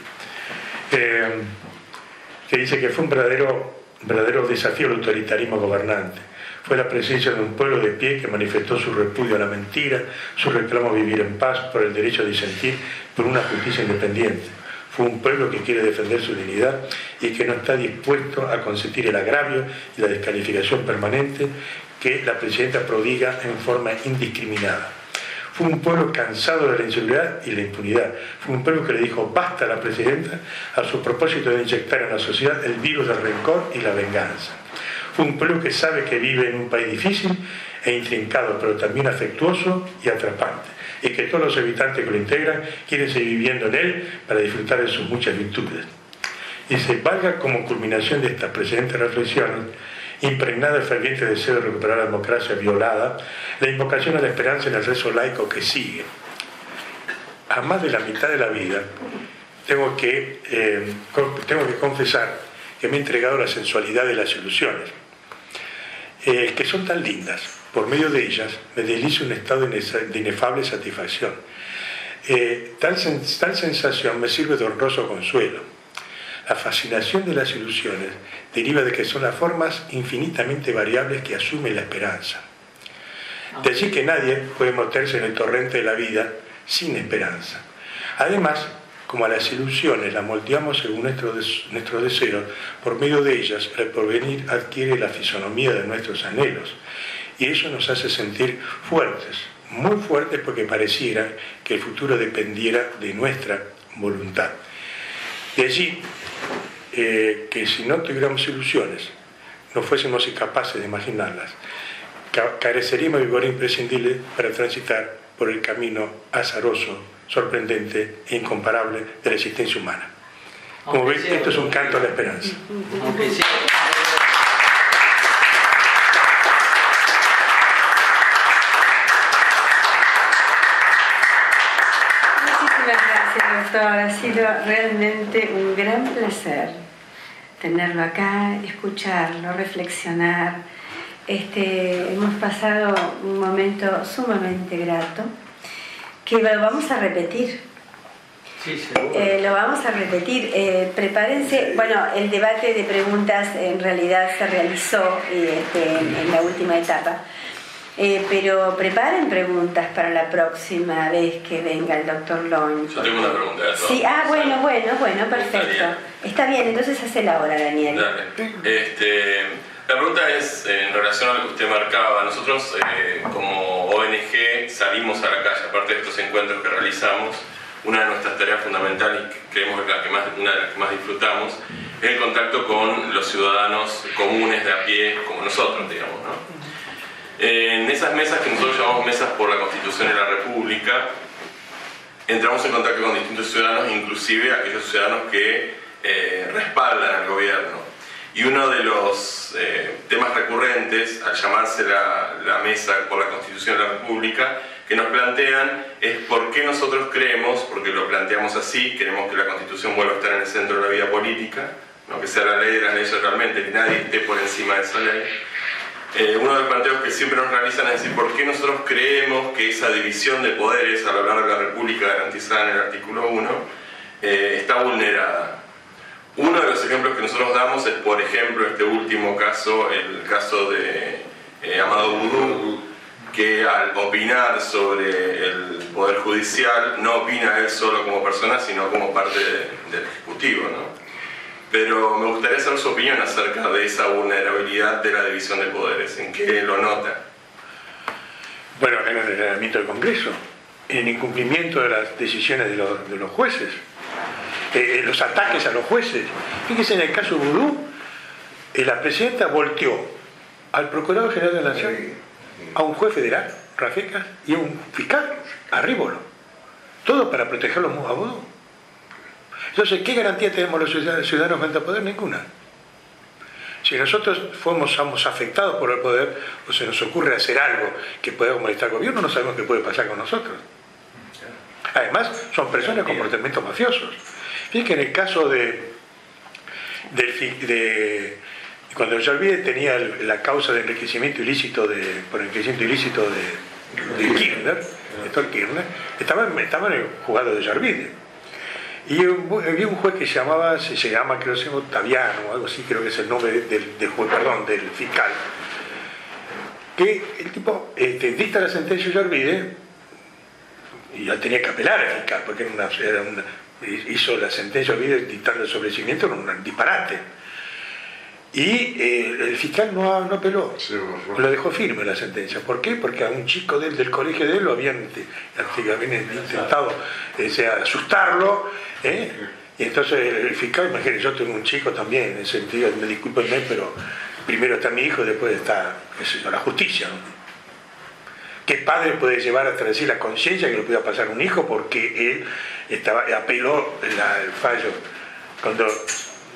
Que dice que fue un verdadero desafío al autoritarismo gobernante. Fue la presencia de un pueblo de pie que manifestó su repudio a la mentira, su reclamo a vivir en paz, por el derecho a disentir, por una justicia independiente. Fue un pueblo que quiere defender su dignidad y que no está dispuesto a consentir el agravio y la descalificación permanente que la presidenta prodiga en forma indiscriminada. Fue un pueblo cansado de la inseguridad y la impunidad. Fue un pueblo que le dijo basta a la presidenta a su propósito de inyectar en la sociedad el virus del rencor y la venganza. Fue un pueblo que sabe que vive en un país difícil e intrincado, pero también afectuoso y atrapante, y que todos los habitantes que lo integran quieren seguir viviendo en él para disfrutar de sus muchas virtudes. Y se valga como culminación de estas presentes reflexiones, impregnada del ferviente deseo de recuperar la democracia violada, la invocación a la esperanza en el rezo laico que sigue. A más de la mitad de la vida tengo que confesar que me he entregado a la sensualidad de las ilusiones, que son tan lindas. Por medio de ellas me deslizo un estado de inefable satisfacción. Tal sensación me sirve de honroso consuelo. La fascinación de las ilusiones deriva de que son las formas infinitamente variables que asume la esperanza. De allí que nadie puede meterse en el torrente de la vida sin esperanza. Además, como a las ilusiones las moldeamos según nuestros deseos, por medio de ellas el porvenir adquiere la fisonomía de nuestros anhelos. Y eso nos hace sentir fuertes, muy fuertes, porque pareciera que el futuro dependiera de nuestra voluntad. De allí que si no tuviéramos ilusiones, no fuésemos incapaces de imaginarlas, careceríamos de vigor imprescindible para transitar por el camino azaroso, sorprendente e incomparable de la existencia humana. Como ven, esto es un canto a la esperanza. Doctor, ha sido realmente un gran placer tenerlo acá, escucharlo, reflexionar. Hemos pasado un momento sumamente grato que lo vamos a repetir. Sí, seguro. Lo vamos a repetir. Prepárense. Bueno, el debate de preguntas en realidad se realizó en la última etapa. Pero preparen preguntas para la próxima vez que venga el doctor Long. Yo tengo una pregunta. Sí, bueno, perfecto. Está bien, entonces hacela ahora, Daniel. Dale. La pregunta es en relación a lo que usted marcaba. Nosotros como ONG salimos a la calle, aparte de estos encuentros que realizamos. Una de nuestras tareas fundamentales, y creemos que una de las que más disfrutamos, es el contacto con los ciudadanos comunes de a pie, como nosotros, digamos, ¿no? En esas mesas que nosotros llamamos mesas por la Constitución de la República, entramos en contacto con distintos ciudadanos, inclusive aquellos ciudadanos que respaldan al gobierno. Y uno de los temas recurrentes al llamarse la mesa por la Constitución de la República que nos plantean es por qué nosotros creemos, porque lo planteamos así, queremos que la Constitución vuelva a estar en el centro de la vida política, ¿no? Que sea la ley de las leyes realmente, que nadie esté por encima de esa ley. Uno de los planteos que siempre nos realizan es decir, ¿por qué nosotros creemos que esa división de poderes al hablar de la República garantizada en el artículo 1 está vulnerada? Uno de los ejemplos que nosotros damos es, por ejemplo, este último caso, el caso de Amadou Boudou, que al opinar sobre el Poder Judicial no opina él solo como persona, sino como parte del Ejecutivo, ¿no? Pero me gustaría saber su opinión acerca de esa vulnerabilidad de la división de poderes, ¿en qué lo nota? Bueno, en el reglamento del Congreso, en el incumplimiento de las decisiones de los jueces, los ataques a los jueces. Fíjese en el caso de Boudou, la presidenta volteó al Procurador General de la Nación, a un juez federal, Rafecas, y a un fiscal, Arríbolo. Todo para protegerlos a Boudou. Entonces, ¿qué garantía tenemos los ciudadanos frente al poder? Ninguna. Si nosotros somos afectados por el poder o se nos ocurre hacer algo que pueda molestar al gobierno, no sabemos qué puede pasar con nosotros. Además, son personas con comportamientos mafiosos. Fíjense que en el caso cuando Ollarvide tenía la causa de enriquecimiento ilícito por enriquecimiento ilícito de Kirchner, Néstor Kirchner, estaba en el juzgado de Ollarvide. Y había un juez que se llama, creo que se llama Ottaviano, o algo así, creo que es el nombre del juez, perdón, del fiscal. Que el tipo dicta la sentencia de Ollarvide, y ya tenía que apelar al fiscal, porque hizo la sentencia de Ollarvide dictando el sobreseimiento, era un disparate. Y el fiscal no apeló, lo dejó firme la sentencia. ¿Por qué? Porque a un chico del colegio de él lo habían intentado asustarlo, y entonces el fiscal, imagínense, yo tengo un chico también, en ese sentido, me discúlpenme, pero primero está mi hijo y después está, qué sé yo, la justicia, ¿no? ¿Qué padre puede llevar hasta decir la conciencia que le pueda pasar a un hijo porque él apeló el fallo cuando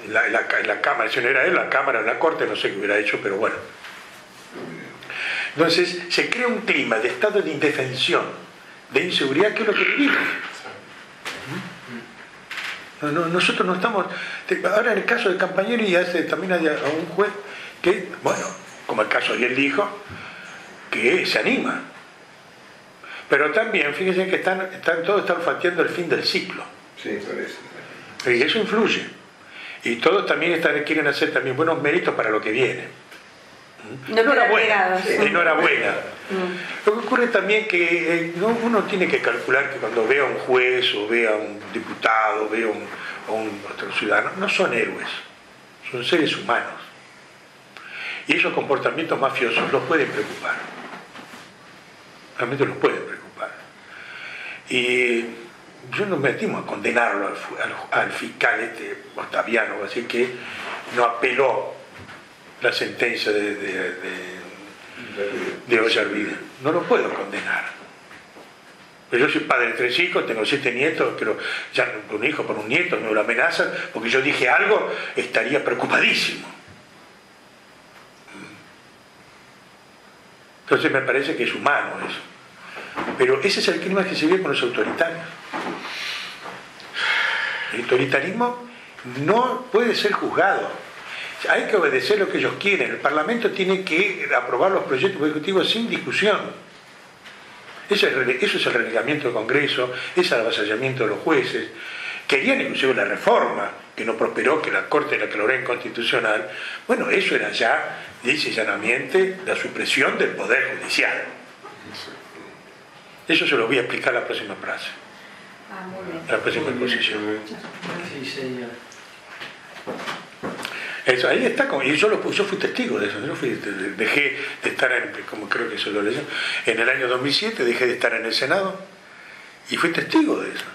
la Cámara, si no era él, la Cámara, la Corte, no sé qué hubiera hecho, pero bueno. Entonces se crea un clima de estado de indefensión, de inseguridad, que es lo que vivimos. Nosotros no estamos... Ahora en el caso de Campagnoli también hay a un juez que, bueno, como el caso de él dijo, que se anima. Pero también, fíjense que todos están olfateando el fin del ciclo. Sí, parece. Y eso influye. Y todos también quieren hacer también buenos méritos para lo que viene. Enhorabuena. Lo que ocurre también que uno tiene que calcular que cuando vea a un juez o vea a un diputado, vea a un otro ciudadano, no son héroes, son seres humanos. Y esos comportamientos mafiosos los pueden preocupar. Realmente los pueden preocupar. Y yo no me animo a condenarlo al fiscal Ottaviano, así que no apeló la sentencia de Ollarvide. No lo puedo condenar. Pero yo soy padre de 3 hijos, tengo 7 nietos, pero ya un hijo por un nieto me lo amenazan, porque yo dije algo, estaría preocupadísimo. Entonces me parece que es humano eso. Pero ese es el clima que se vive con los autoritarios. El autoritarismo no puede ser juzgado. Hay que obedecer lo que ellos quieren. El Parlamento tiene que aprobar los proyectos ejecutivos sin discusión. Eso es el relegamiento del Congreso, es el avasallamiento de los jueces. Querían inclusive la reforma, que no prosperó, que la Corte la declaró inconstitucional. Bueno, eso era ya, dice llanamente, la supresión del Poder Judicial. Eso se lo voy a explicar en la próxima frase. Muy bien. En la próxima exposición. Sí, señor. Eso, ahí está, y yo fui testigo de eso. Dejé de estar, como creo que eso lo leyó, en el año 2007 dejé de estar en el Senado y fui testigo de eso.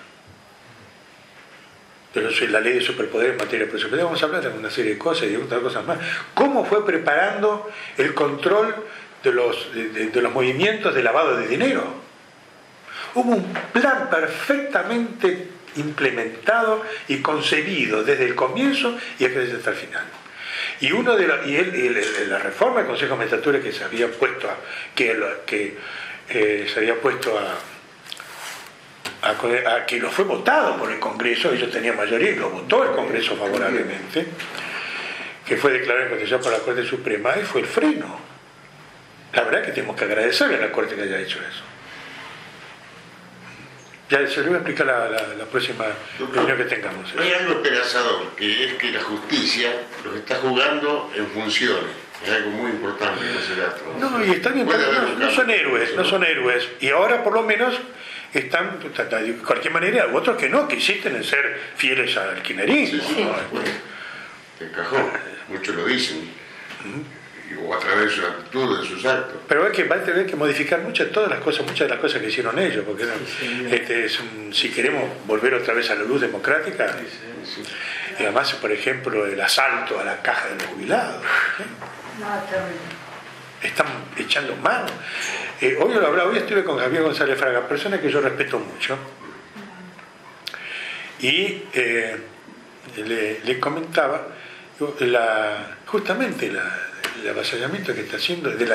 Pero la ley de superpoderes en materia presupuestaria, vamos a hablar de una serie de cosas y de otras cosas más. ¿Cómo fue preparando el control de los movimientos de lavado de dinero? Hubo un plan perfectamente implementado y concebido desde el comienzo y hasta el final. Y la reforma del Consejo de Magistratura que se había puesto que se había puesto a que lo fue votado por el Congreso, ellos tenían mayoría y lo votó el Congreso favorablemente, que fue declarado inconstitucional por la Corte Suprema, y fue el freno. La verdad es que tenemos que agradecerle a la Corte que haya hecho eso. Ya se lo voy a explicar la próxima reunión que tengamos. Hay algo esperanzador, que es que la justicia los está jugando en funciones. Es algo muy importante en ese dato. No, y están bien, no son héroes, no son héroes. Y ahora por lo menos están, de cualquier manera, otros que no, que insisten en ser fieles al kirchnerismo. Sí. De cajón, muchos lo dicen. O a través de sus actitudes, de sus actos. Pero hay que modificar muchas de las cosas que hicieron ellos, porque si queremos volver otra vez a la luz democrática, y además, por ejemplo, el asalto a la caja de los jubilados, están echando mano. Hoy estuve con Javier González Fraga, persona que yo respeto mucho, y le comentaba justamente el avasallamiento que está haciendo de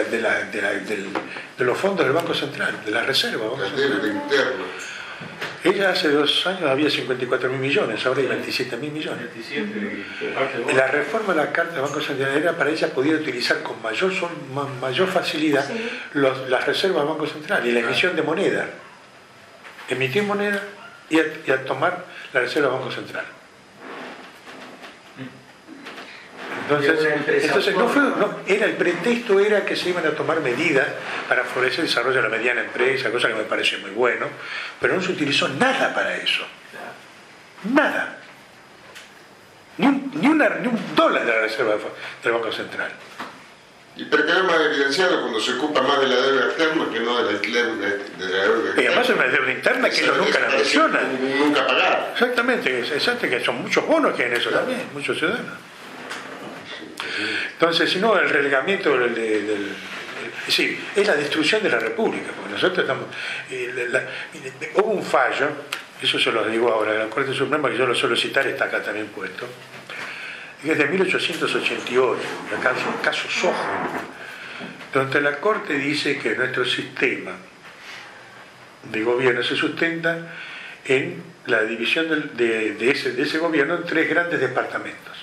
los fondos del Banco Central, de la reserva. Ella hace 2 años había 54.000 millones, ahora hay 27.000 millones. La reforma de la Carta del Banco Central era para ella poder utilizar con mayor facilidad las reservas del Banco Central y la emisión de moneda. Emitir moneda y a tomar la reserva del Banco Central. Entonces el pretexto era que se iban a tomar medidas para favorecer el desarrollo de la mediana empresa, cosa que me parece muy bueno, pero no se utilizó nada para eso. Nada. Ni un dólar de la reserva del Banco Central. Y pero queda más evidenciado cuando se ocupa más de la deuda externa que no de la deuda externa. Y además es una deuda interna que ellos nunca la mencionan. Nunca pagar. Exactamente, que son muchos bonos que hay en eso también, muchos ciudadanos. Entonces, si no, el relegamiento sí, es la destrucción de la República, porque nosotros estamos... hubo un fallo, eso se lo digo ahora, de la Corte Suprema, que yo lo suelo citar, está acá también puesto, que es de 1888, el caso Sojo, donde la Corte dice que nuestro sistema de gobierno se sustenta en la división de ese gobierno en 3 grandes departamentos.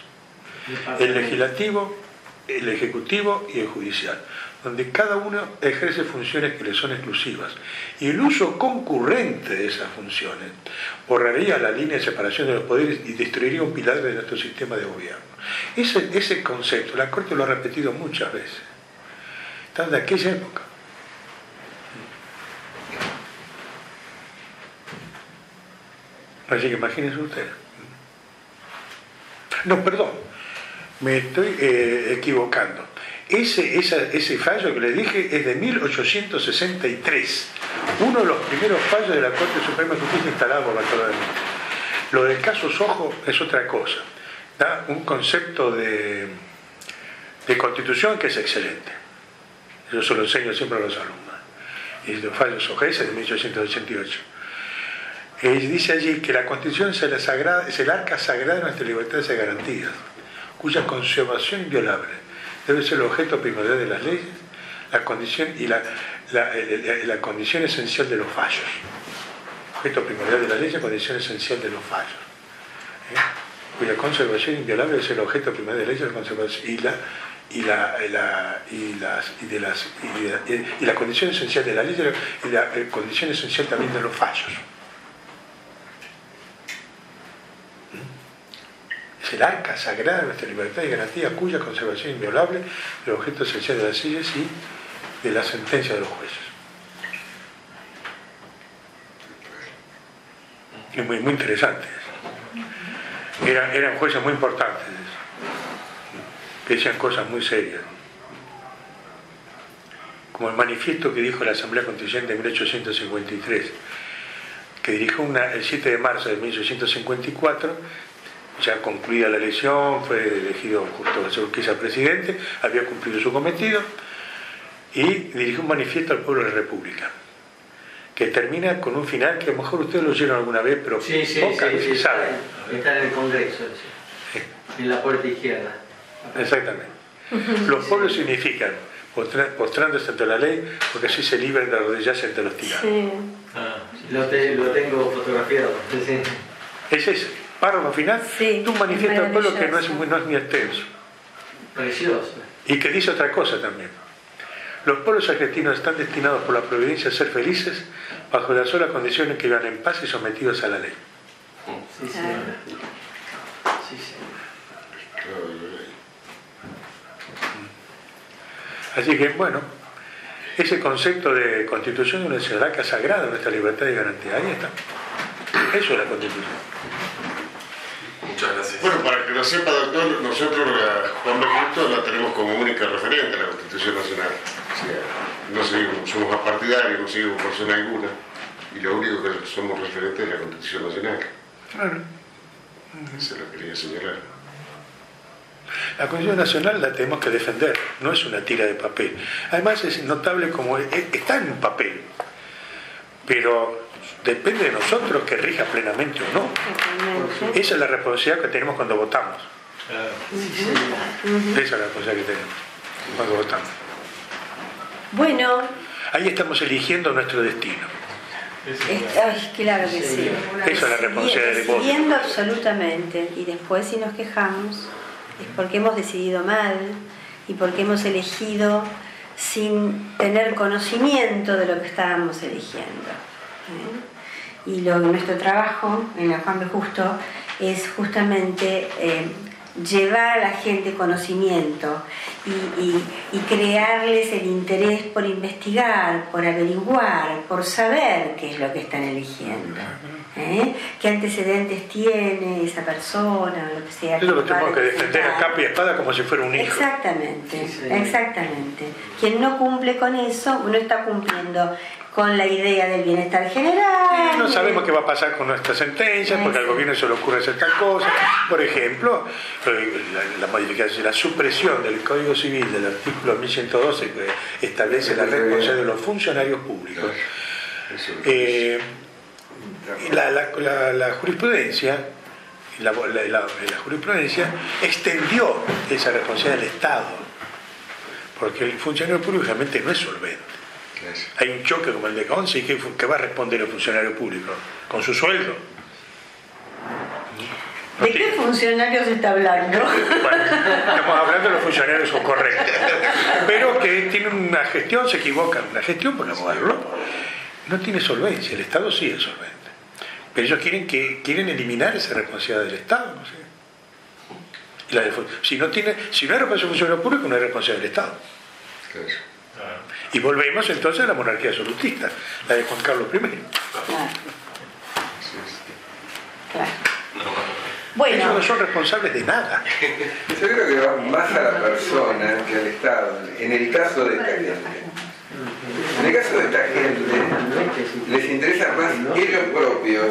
El legislativo, el ejecutivo y el judicial, donde cada uno ejerce funciones que le son exclusivas. Y el uso concurrente de esas funciones borraría la línea de separación de los poderes y destruiría un pilar de nuestro sistema de gobierno. Ese concepto, la Corte lo ha repetido muchas veces. Está de aquella época. Así que imagínense ustedes. No, perdón. Me estoy equivocando. Ese fallo que les dije es de 1863, uno de los primeros fallos de la Corte Suprema de Justicia instalado por Bartolomé Mitre. Lo del caso Sojo es otra cosa. Da un concepto de constitución que es excelente. Yo se lo enseño siempre a los alumnos. Y el fallo Sojo ese es de 1888. Dice allí que la Constitución es el arca sagrada de nuestras libertades y garantías, cuya conservación inviolable debe ser el objeto primordial de las leyes, la condición la condición esencial de los fallos. Objeto primordial de la ley, la condición esencial de los fallos. Cuya conservación inviolable debe ser el objeto primordial de la ley, la conservación y la condición esencial de la ley y la condición esencial también de los fallos. Es el arca sagrada de nuestra libertad y garantía, cuya conservación inviolable es el objeto esencial de las leyes y de la sentencia de los jueces. Es muy interesante. Eran jueces muy importantes, que decían cosas muy serias. Como el manifiesto que dijo la Asamblea Constituyente de 1853, que dirigió el 7 de marzo de 1854, ya concluida la elección, fue elegido justo Urquiza presidente, había cumplido su cometido y dirigió un manifiesto al pueblo de la República, que termina con un final que a lo mejor ustedes lo oyeron alguna vez, pero pocas veces saben. Está en el Congreso, en la puerta izquierda. Exactamente. Los pueblos significan postrándose ante la ley, porque así se libran de arrodillarse ante los tiranos. Sí. Lo tengo fotografiado. Sí. Ese es párrafo final, Sí, de un manifiesto al pueblo que no es maravilloso. muy extenso. Precioso. Y que dice otra cosa también. Los pueblos argentinos están destinados por la providencia a ser felices bajo la sola condición en que vivan en paz y sometidos a la ley. Sí, sí. Sí, sí. Así que, bueno, ese concepto de constitución de una ciudad que sagrada nuestra libertad y garantía. Ahí está. Eso es la constitución. Muchas gracias. Bueno, para que lo sepa, doctor, nosotros la Juan B. Justo la tenemos como única referente a la Constitución Nacional. O sea, no seguimos, somos apartidarios, no seguimos por zona alguna, y lo único que somos referentes es la Constitución Nacional. Claro. Eso lo quería señalar. La Constitución Nacional la tenemos que defender, no es una tira de papel. Además es notable como está en un papel, pero depende de nosotros que rija plenamente o no. Totalmente. Esa es la responsabilidad que tenemos cuando votamos. Esa es la responsabilidad que tenemos cuando votamos. Bueno, Ahí estamos eligiendo nuestro destino. ay, claro que sí. Esa es la responsabilidad del voto. Decidiendo absolutamente, y después si nos quejamos es porque hemos decidido mal y porque hemos elegido sin tener conocimiento de lo que estábamos eligiendo. Y nuestro trabajo en la Juan B. Justo es justamente llevar a la gente conocimiento y crearles el interés por investigar, por averiguar, por saber qué es lo que están eligiendo. ¿Qué antecedentes tiene esa persona, lo que sea? Eso lo tenemos que defender a capa y espada como si fuera un hijo. Exactamente, Sí, sí. exactamente. Quien no cumple con eso, no está cumpliendo con la idea del bienestar general. No sabemos qué va a pasar con nuestras sentencias, porque al gobierno se le ocurre hacer tal cosa. Por ejemplo, la modificación, la supresión del Código Civil del artículo 1112 que establece la responsabilidad de los funcionarios públicos. La jurisprudencia la jurisprudencia extendió esa responsabilidad del Estado, porque el funcionario público realmente no es solvente. Hay un choque como el de Conce, que va a responder el funcionario público con su sueldo. ¿De qué funcionarios está hablando? Bueno, estamos hablando de los funcionarios correctos, pero que tienen una gestión, se equivocan, una gestión, por llamarlo, no tiene solvencia. El Estado sí es solvente, pero ellos quieren eliminar esa responsabilidad del Estado, ¿no sé? Si no hay responsabilidad del funcionario público, no hay responsabilidad del Estado. Y volvemos entonces a la monarquía absolutista, la de Juan Carlos I. Claro. Claro. Bueno, Ellos no son responsables de nada. Yo creo que va más a la persona que al Estado, en el caso de esta gente. En el caso de esta gente, les interesan más ellos propios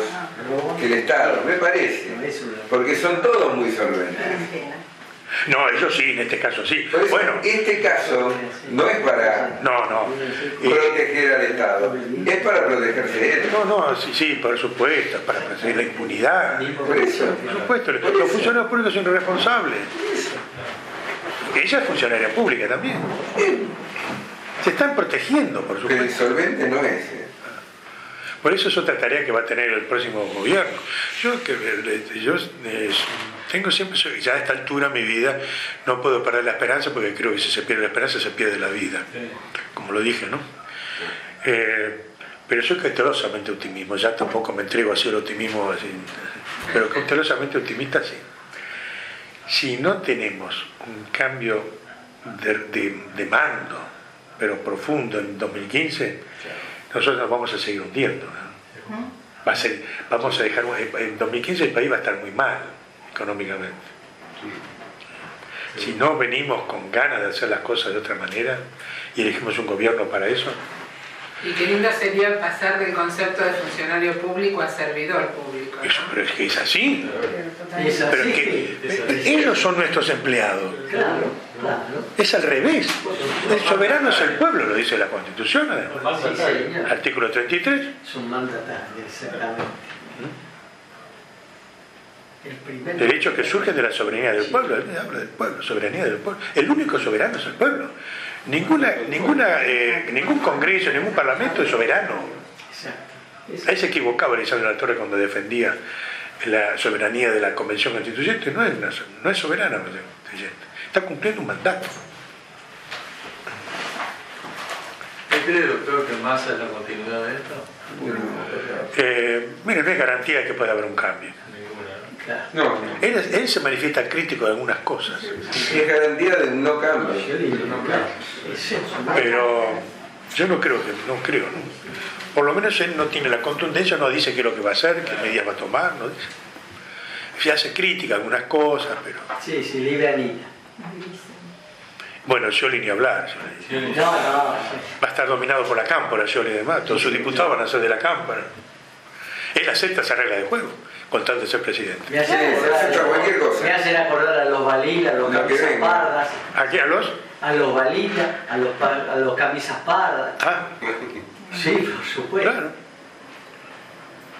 que el Estado, me parece, porque son todos muy solventes. No, ellos sí, en este caso sí. Por eso, Bueno, este caso no es para no. proteger al Estado, es para protegerse él. No, sí, por supuesto, para proteger la impunidad. Por eso. Por supuesto, los funcionarios públicos son responsables. Ella es funcionaria pública también. Se están protegiendo, por Pero el supuesto. solvente no es. Por eso es otra tarea que va a tener el próximo gobierno. Yo tengo siempre, ya a esta altura de mi vida, no puedo perder la esperanza, porque creo que si se pierde la esperanza, se pierde la vida. Como lo dije, ¿no? Pero soy cautelosamente optimista, ya tampoco me entrego así al optimismo, así, pero cautelosamente optimista sí. Si no tenemos un cambio de mando, pero profundo en 2015, nosotros nos vamos a seguir hundiendo, ¿no? Vamos a dejar, en 2015 el país va a estar muy mal económicamente. Si no venimos con ganas de hacer las cosas de otra manera y elegimos un gobierno para eso. Y qué lindo sería pasar del concepto de funcionario público a servidor público, ¿no? Eso, pero es que es así. Es así. Pero es que ellos son nuestros empleados. Claro. Es al revés. El soberano es el pueblo, lo dice la Constitución, además. Sí, señor. Artículo 33. Son mandatarios, exactamente. Derechos que surgen de la soberanía del pueblo. Él habla del pueblo, soberanía del pueblo. El único soberano es el pueblo. Ningún congreso, ningún parlamento es soberano. Ahí se equivocaba Lisandro de la Torre cuando defendía la soberanía de la Convención Constituyente. No es soberana la Convención Constituyente. Está cumpliendo un mandato. ¿Usted cree, doctor, que Massa es la continuidad de esto? Mire, no hay garantía de que pueda haber un cambio. No, Él se manifiesta crítico de algunas cosas. es garantía de un no cambio. Pero yo no creo. ¿No? Por lo menos él no tiene la contundencia, no dice qué es lo que va a hacer, qué medidas va a tomar, no dice. Se hace crítica a algunas cosas, pero... Sí, livianita. Bueno, Scioli ni hablar. No. Va a estar dominado por la Cámpora, Scioli y demás. Todos sus diputados van a ser de la Cámpora. Él acepta esa regla de juego, con tal de ser presidente. Me hacen acordar a los Balila, a los camisas pardas. ¿A qué? ¿A los? A los Balila, a los camisas pardas. Ah, sí, por supuesto. claro.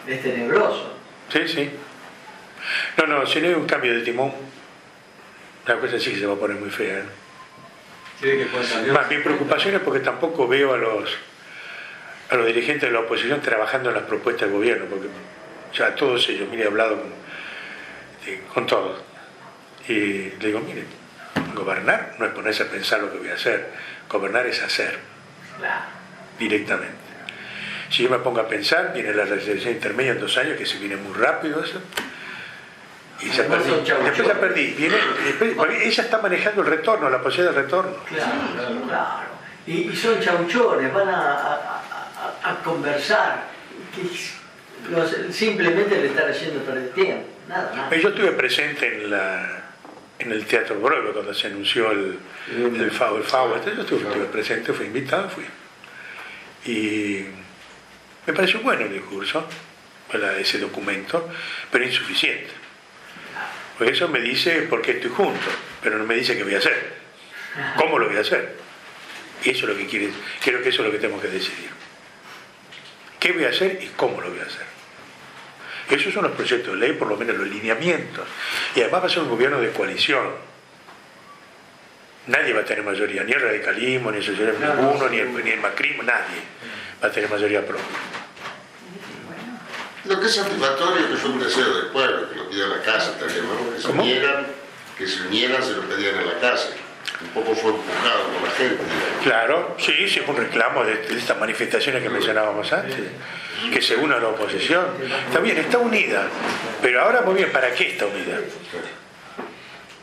Es tenebroso. Sí. No, si no hay un cambio de timón, la cosa sí que se va a poner muy fea. ¿eh? ¿Cree que puede cambiar? Más, mi preocupación es porque tampoco veo a los dirigentes de la oposición trabajando en las propuestas del gobierno, porque ya todos ellos, mire, he hablado con todos, y le digo, mire, gobernar no es ponerse a pensar lo que voy a hacer, gobernar es hacer, directamente. Si yo me pongo a pensar, viene la reelección intermedia en 2 años, que se viene muy rápido eso, y ya perdí. Después ya perdí. Porque ella está manejando el retorno, la posibilidad del retorno. Claro. Y son chauchones, van a conversar. Simplemente le están haciendo perder tiempo. Nada. Yo estuve presente en el Teatro Broadway cuando se anunció el FAO. Yo estuve presente, fui invitado, y me pareció bueno el discurso, ese documento, pero insuficiente. Porque eso me dice por qué estoy junto, pero no me dice qué voy a hacer, cómo lo voy a hacer. Y eso es lo que creo que eso es lo que tenemos que decidir. ¿Qué voy a hacer y cómo lo voy a hacer? Esos son los proyectos de ley, por lo menos los lineamientos. Y además va a ser un gobierno de coalición. Nadie va a tener mayoría, ni el radicalismo, ni el socialismo ninguno, ni el macrismo, nadie va a tener mayoría propia. Lo que es satisfactorio, que fue un deseo del pueblo, que lo pidió en la casa también, ¿no? Que se unieran, se lo pedían en la casa. Un poco fue empujado por la gente. Claro, sí, fue un reclamo de estas manifestaciones que mencionábamos antes, que se una a la oposición. Está bien, está unida, pero ahora muy bien, ¿para qué está unida?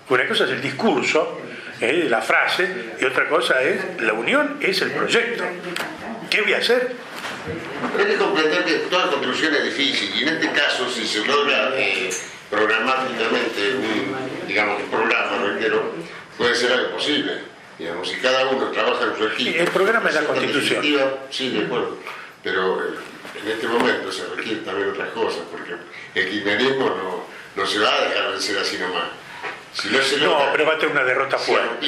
Una cosa es el discurso, la frase, y otra cosa es, la unión es el proyecto. ¿Qué voy a hacer? Hay que comprender que toda construcción es difícil, y en este caso, si se logra programáticamente un programa, reitero, puede ser algo posible. Digamos, si cada uno trabaja en su equipo. El programa es la Constitución. Sí, de acuerdo. Pero en este momento se requieren también otras cosas, porque el kirchnerismo no se va a dejar vencer así nomás. Si no se logra, pero va a tener una derrota fuerte.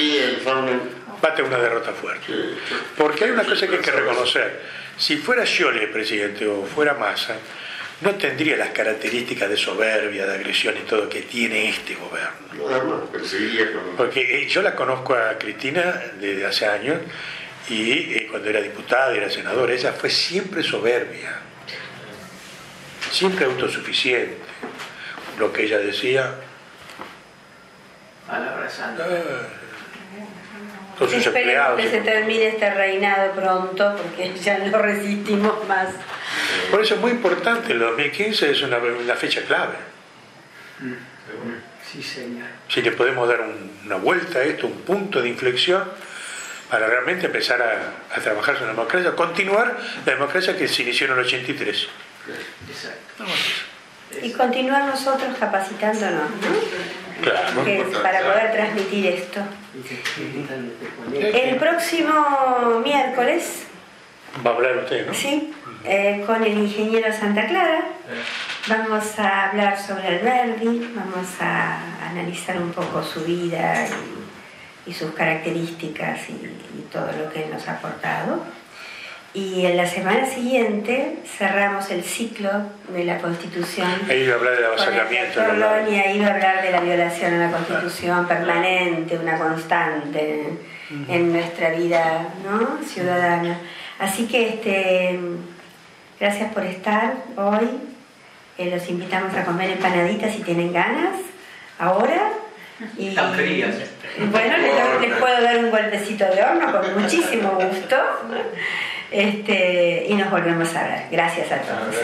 Va a tener una derrota fuerte. Sí. Porque hay una cosa que hay que reconocer. Si fuera Scioli el presidente o fuera Massa, no tendría las características de soberbia, de agresión y todo que tiene este gobierno. Porque yo la conozco a Cristina desde hace años y cuando era diputada, era senadora, ella fue siempre soberbia, siempre autosuficiente. Lo que ella decía... Palabra santa. Con sus Esperemos empleados. que se termine este reinado pronto, porque ya no resistimos más. Por eso es muy importante, el 2015 es una fecha clave. Sí, señor. Si le podemos dar una vuelta a esto, un punto de inflexión, para realmente empezar a trabajar sobre la democracia, continuar la democracia que se inició en el 83. Exacto. Y continuar nosotros capacitándonos, ¿no? Claro. Para poder transmitir esto. El próximo miércoles, Va a hablar usted, ¿no? sí, con el ingeniero Santa Clara, vamos a hablar sobre Alberdi, vamos a analizar un poco su vida y sus características y todo lo que él nos ha aportado. Y en la semana siguiente cerramos el ciclo de la Constitución. Ahí iba a hablar del avasallamiento. Y ahí iba a hablar de la violación a la Constitución permanente, una constante en nuestra vida, ¿no?, ciudadana. Así que gracias por estar hoy. Los invitamos a comer empanaditas si tienen ganas, ahora. Y, están frías. Bueno, les puedo dar un golpecito de horno con muchísimo gusto. Y nos volvemos a ver. Gracias a todos.